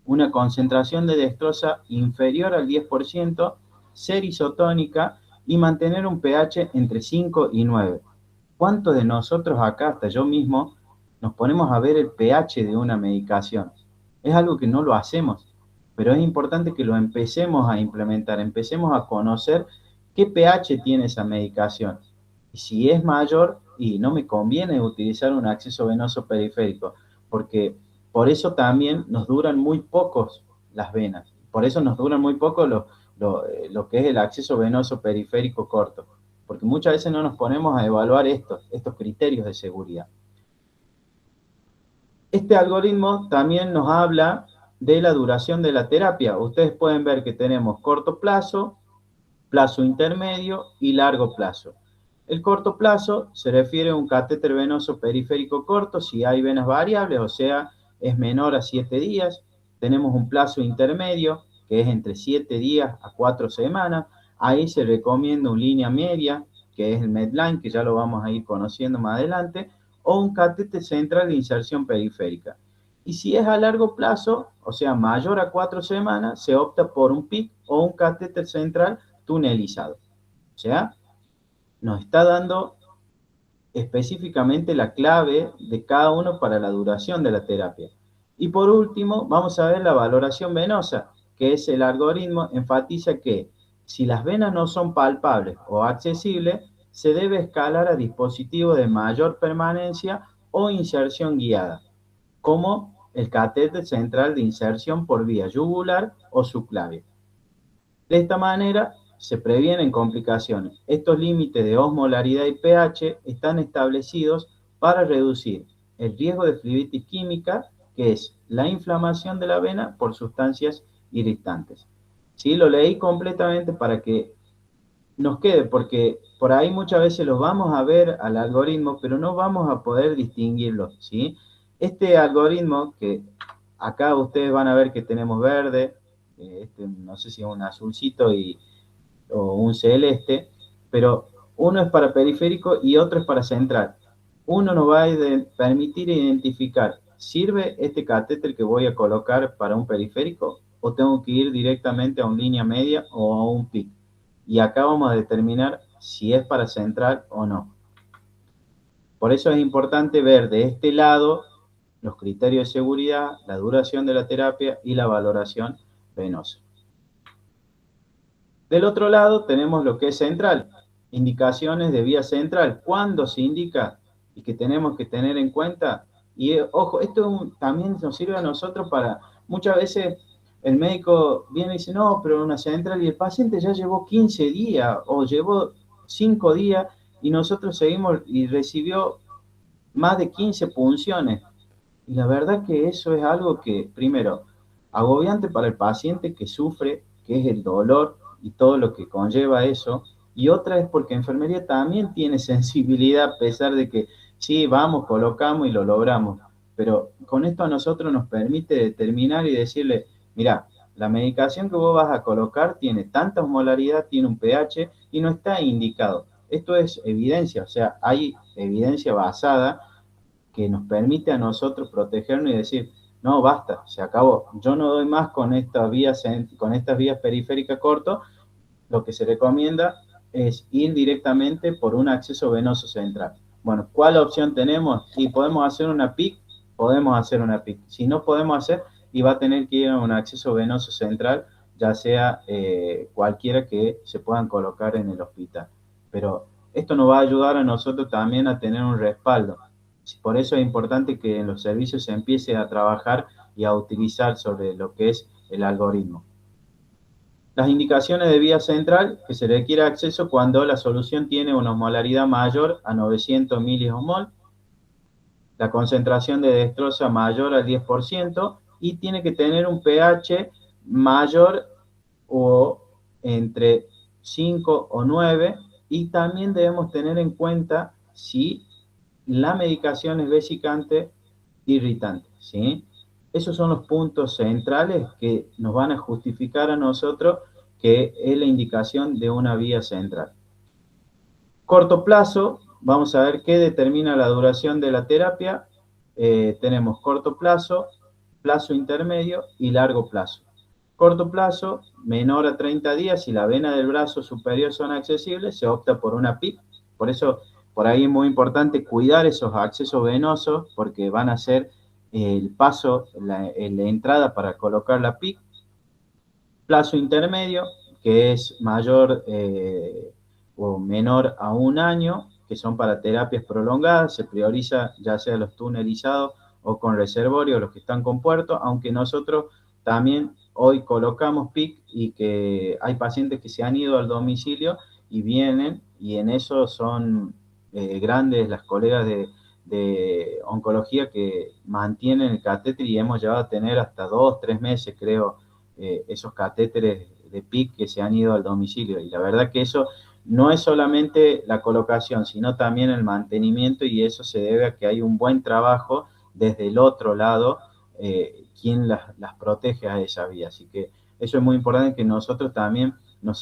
una concentración de dextrosa inferior al 10%, ser isotónica y mantener un pH entre 5 y 9. ¿Cuántos de nosotros acá, hasta yo mismo, nos ponemos a ver el pH de una medicación? Es algo que no lo hacemos, pero es importante que lo empecemos a implementar, empecemos a conocer qué pH tiene esa medicación. Y si es mayor, y no me conviene utilizar un acceso venoso periférico, porque por eso también nos duran muy pocos las venas, por eso nos duran muy poco lo que es el acceso venoso periférico corto, porque muchas veces no nos ponemos a evaluar estos criterios de seguridad. Este algoritmo también nos habla de la duración de la terapia. Ustedes pueden ver que tenemos corto plazo, plazo intermedio y largo plazo. El corto plazo se refiere a un catéter venoso periférico corto si hay venas variables, o sea, es menor a 7 días. Tenemos un plazo intermedio, que es entre 7 días a 4 semanas. Ahí se recomienda una línea media, que es el Medline, que ya lo vamos a ir conociendo más adelante, o un catéter central de inserción periférica. Y si es a largo plazo, o sea, mayor a 4 semanas, se opta por un PIC o un catéter central tunelizado. O sea, nos está dando específicamente la clave de cada uno para la duración de la terapia. Y por último, vamos a ver la valoración venosa, que es el algoritmo, enfatiza que si las venas no son palpables o accesibles, se debe escalar a dispositivos de mayor permanencia o inserción guiada, como el catéter central de inserción por vía yugular o subclavia. De esta manera se previenen complicaciones. Estos límites de osmolaridad y pH están establecidos para reducir el riesgo de flebitis química, que es la inflamación de la vena por sustancias irritantes. Sí, lo leí completamente para que nos quede, porque por ahí muchas veces los vamos a ver al algoritmo, pero no vamos a poder distinguirlo, ¿sí? Este algoritmo, que acá ustedes van a ver que tenemos verde, no sé si es un azulcito o un celeste, pero uno es para periférico y otro es para central. Uno nos va a permitir identificar, ¿sirve este catéter que voy a colocar para un periférico o tengo que ir directamente a una línea media o a un PIC? Y acá vamos a determinar si es para central o no. Por eso es importante ver de este lado los criterios de seguridad, la duración de la terapia y la valoración venosa. Del otro lado tenemos lo que es central, indicaciones de vía central. ¿Cuándo se indica y que tenemos que tener en cuenta? Y ojo, esto también nos sirve a nosotros para, muchas veces el médico viene y dice, no, pero una central, y el paciente ya llevó 15 días o llevó 5 días y nosotros seguimos y recibió más de 15 punciones. Y la verdad que eso es algo que, primero, agobiante para el paciente que sufre, que es el dolor y todo lo que conlleva eso. Y otra es porque enfermería también tiene sensibilidad, a pesar de que sí, vamos, colocamos y lo logramos. Pero con esto a nosotros nos permite determinar y decirle, mira, la medicación que vos vas a colocar tiene tanta osmolaridad, tiene un pH y no está indicado. Esto es evidencia, o sea, hay evidencia basada que nos permite a nosotros protegernos y decir, no, basta, se acabó. Yo no doy más con estas vías periféricas cortas. Lo que se recomienda es ir directamente por un acceso venoso central. Bueno, ¿cuál opción tenemos? Si podemos hacer una PIC, podemos hacer una PIC. Si no podemos hacer, y va a tener que ir a un acceso venoso central, ya sea cualquiera que se puedan colocar en el hospital. Pero esto nos va a ayudar a nosotros también a tener un respaldo. Por eso es importante que en los servicios se empiece a trabajar y a utilizar sobre lo que es el algoritmo. Las indicaciones de vía central, que se requiere acceso cuando la solución tiene una osmolaridad mayor a 900 miliosmol, la concentración de dextrosa mayor al 10% y tiene que tener un pH mayor o entre 5 o 9, y también debemos tener en cuenta si la medicación es vesicante, irritante, ¿sí? Esos son los puntos centrales que nos van a justificar a nosotros que es la indicación de una vía central. Corto plazo, vamos a ver qué determina la duración de la terapia. Tenemos corto plazo, plazo intermedio y largo plazo. Corto plazo, menor a 30 días, si la vena del brazo superior son accesibles, se opta por una PIC. Por eso, por ahí es muy importante cuidar esos accesos venosos, porque van a ser el paso, la entrada para colocar la PIC. Plazo intermedio, que es mayor o menor a un año, que son para terapias prolongadas, se prioriza ya sea los tunelizados o con reservorio, los que están con puerto, aunque nosotros también hoy colocamos PIC y que hay pacientes que se han ido al domicilio y vienen, y en eso son grandes las colegas de oncología que mantienen el catéter y hemos llegado a tener hasta 2, 3 meses, creo, esos catéteres de PIC que se han ido al domicilio. Y la verdad que eso no es solamente la colocación, sino también el mantenimiento, y eso se debe a que hay un buen trabajo desde el otro lado, quien las protege a esa vía. Así que eso es muy importante, que nosotros también nos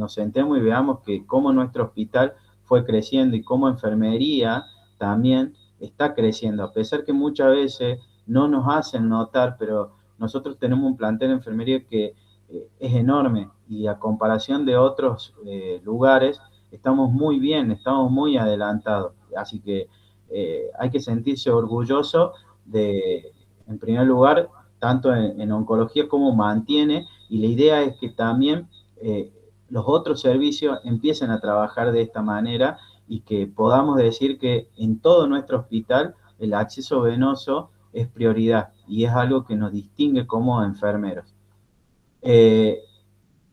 sentemos y veamos que cómo nuestro hospital fue creciendo y cómo enfermería también está creciendo, a pesar que muchas veces no nos hacen notar, pero nosotros tenemos un plantel de enfermería que es enorme, y a comparación de otros lugares estamos muy bien, estamos muy adelantados. Así que hay que sentirse orgulloso de, en primer lugar, tanto en oncología como mantiene, y la idea es que también los otros servicios empiecen a trabajar de esta manera, y que podamos decir que en todo nuestro hospital el acceso venoso es prioridad y es algo que nos distingue como enfermeros.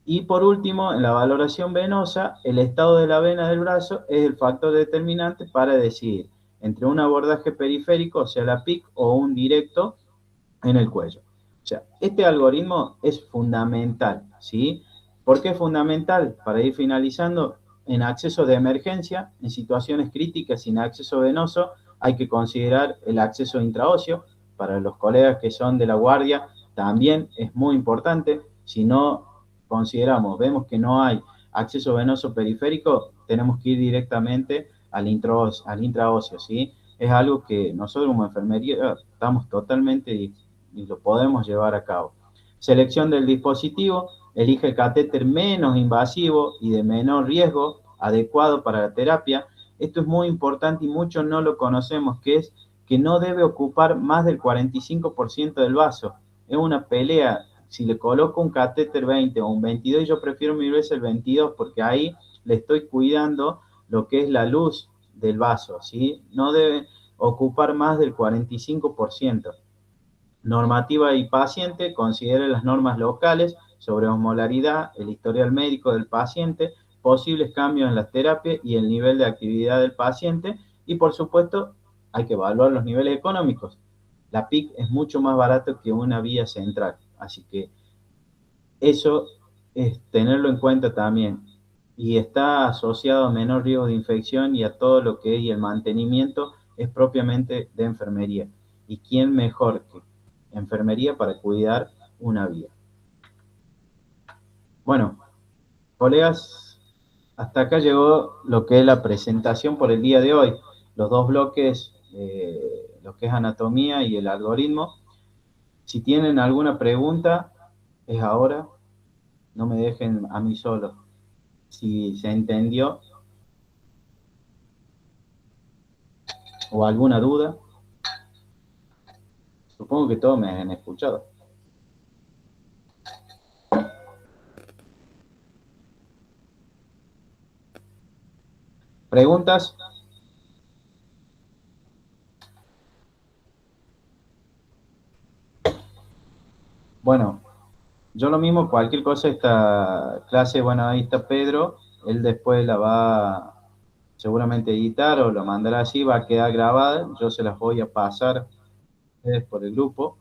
Y por último, en la valoración venosa, el estado de la vena del brazo es el factor determinante para decidir entre un abordaje periférico, o sea, la PIC, o un directo en el cuello. O sea, este algoritmo es fundamental, ¿sí? ¿Por qué es fundamental? Para ir finalizando, en acceso de emergencia, en situaciones críticas sin acceso venoso, hay que considerar el acceso intraóseo. Para los colegas que son de la guardia, también es muy importante. Si no consideramos, vemos que no hay acceso venoso periférico, tenemos que ir directamente al intraóseo, ¿sí? Es algo que nosotros como enfermería estamos totalmente y lo podemos llevar a cabo. Selección del dispositivo, elige el catéter menos invasivo y de menor riesgo, adecuado para la terapia. Esto es muy importante y muchos no lo conocemos, que es que no debe ocupar más del 45% del vaso. Es una pelea. Si le coloco un catéter 20 o un 22, yo prefiero mil veces el 22, porque ahí le estoy cuidando lo que es la luz del vaso, ¿sí? No debe ocupar más del 45%. Normativa y paciente, considere las normas locales sobre osmolaridad, el historial médico del paciente, posibles cambios en las terapias y el nivel de actividad del paciente, y por supuesto hay que evaluar los niveles económicos. La PIC es mucho más barato que una vía central, así que eso es tenerlo en cuenta también, y está asociado a menor riesgo de infección y a todo lo que es, y el mantenimiento es propiamente de enfermería. ¿Y quién mejor que enfermería para cuidar una vía? Bueno, colegas, hasta acá llegó lo que es la presentación por el día de hoy. Los dos bloques, lo que es anatomía y el algoritmo. Si tienen alguna pregunta, es ahora. No me dejen a mí solo. Si se entendió o alguna duda, supongo que todos me han escuchado. ¿Preguntas? Bueno, yo lo mismo, cualquier cosa, esta clase, bueno, ahí está Pedro, él después la va seguramente a editar o lo mandará así, va a quedar grabada, yo se las voy a pasar a ustedes por el grupo.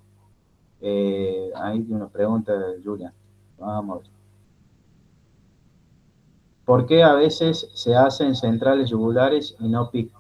Ahí tiene una pregunta de Julian. Vamos. ¿Por qué a veces se hacen centrales yugulares y no PIC?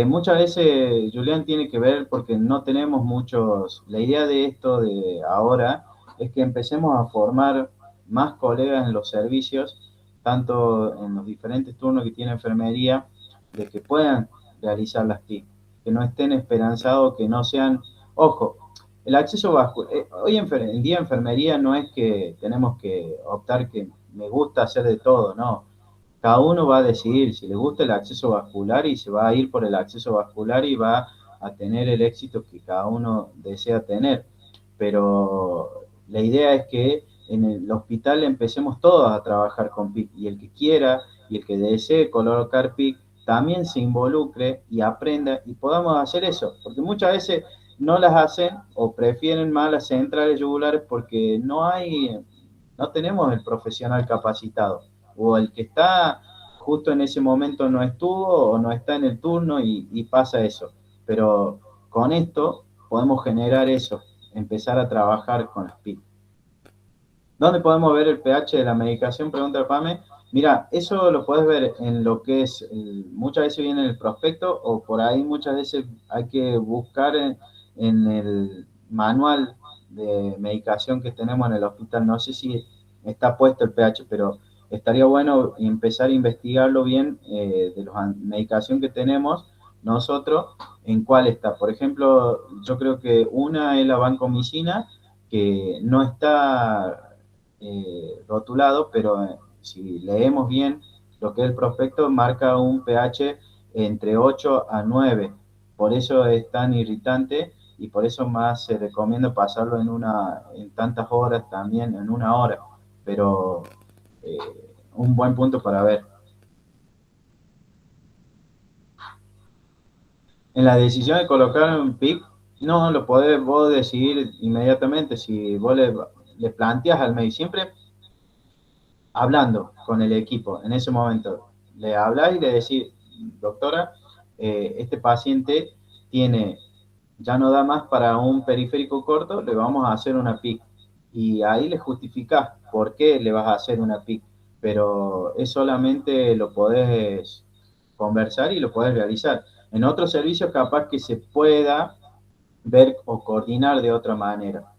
Muchas veces, Julián, tiene que ver porque no tenemos muchos. La idea de esto de ahora es que empecemos a formar más colegas en los servicios, tanto en los diferentes turnos que tiene enfermería, de que puedan realizar las PIC, que no estén esperanzados, que no sean. Ojo, el acceso vascular. Hoy en día enfermería no es que tenemos que optar que me gusta hacer de todo, no. Cada uno va a decidir si le gusta el acceso vascular y se va a ir por el acceso vascular y va a tener el éxito que cada uno desea tener. Pero la idea es que en el hospital empecemos todos a trabajar con PIC y el que quiera y el que desee colocar PIC también se involucre y aprenda y podamos hacer eso, porque muchas veces no las hacen o prefieren más las centrales yugulares porque no tenemos el profesional capacitado o el que está justo en ese momento no estuvo o no está en el turno y pasa eso. Pero con esto podemos generar eso, empezar a trabajar con las PIC. ¿Dónde podemos ver el pH de la medicación? Pregunta el PAME. Mira, eso lo puedes ver en lo que es, muchas veces viene en el prospecto o por ahí muchas veces hay que buscar en el manual de medicación que tenemos en el hospital. No sé si está puesto el pH, pero estaría bueno empezar a investigarlo bien de la medicación que tenemos nosotros, en cuál está. Por ejemplo, yo creo que una es la vancomicina, que no está rotulado, pero si leemos bien lo que es el prospecto, marca un pH entre 8 a 9. Por eso es tan irritante y por eso más se recomienda pasarlo en tantas horas también, en una hora. Pero eh, un buen punto para ver. En la decisión de colocar un pick, no lo podés vos decidir inmediatamente. Si vos le planteas al médico, siempre hablando con el equipo en ese momento, le habláis y le decís, doctora, este paciente tiene, ya no da más para un periférico corto, le vamos a hacer una PIC. Y ahí le justificás por qué le vas a hacer una PIC, pero es solamente lo podés conversar y lo podés realizar. En otros servicios capaz que se pueda ver o coordinar de otra manera.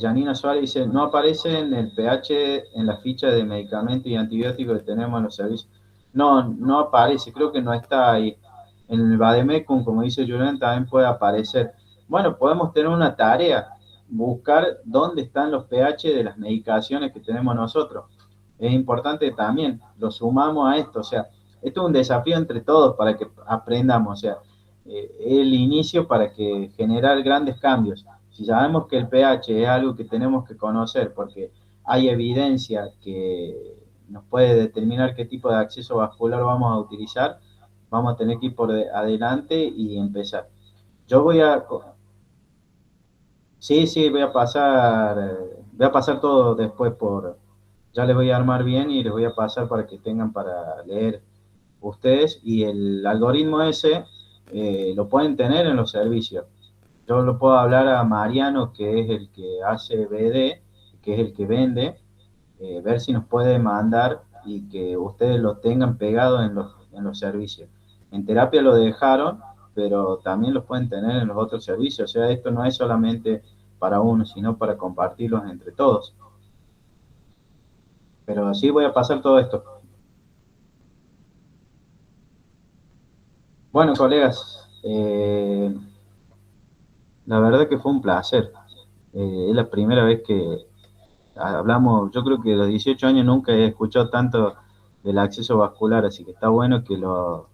Janina Suárez dice, no aparece en el pH en la ficha de medicamentos y antibióticos que tenemos en los servicios. No, no aparece, creo que no está ahí. En el Bademecum, como dice Julián, también puede aparecer. Bueno, podemos tener una tarea, buscar dónde están los pH de las medicaciones que tenemos nosotros. Es importante también, lo sumamos a esto, o sea, esto es un desafío entre todos para que aprendamos, o sea, el inicio para que generar grandes cambios. Si sabemos que el pH es algo que tenemos que conocer porque hay evidencia que nos puede determinar qué tipo de acceso vascular vamos a utilizar, vamos a tener que ir por adelante y empezar. Yo voy a, sí, sí, voy a pasar todo después ya les voy a armar bien y les voy a pasar para que tengan para leer ustedes y el algoritmo ese lo pueden tener en los servicios. Yo lo puedo hablar a Mariano, que es el que hace BD, que es el que vende, ver si nos puede mandar y que ustedes lo tengan pegado en los servicios. En terapia lo dejaron, pero también los pueden tener en los otros servicios. O sea, esto no es solamente para uno, sino para compartirlos entre todos. Pero sí voy a pasar todo esto. Bueno, colegas, la verdad que fue un placer. Es la primera vez que hablamos, yo creo que a los 18 años nunca he escuchado tanto del acceso vascular, así que está bueno que lo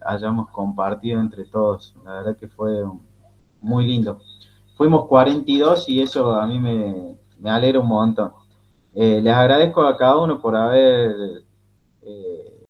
hayamos compartido entre todos. La verdad que fue muy lindo. Fuimos 42 y eso a mí me alegra un montón. Les agradezco a cada uno por haber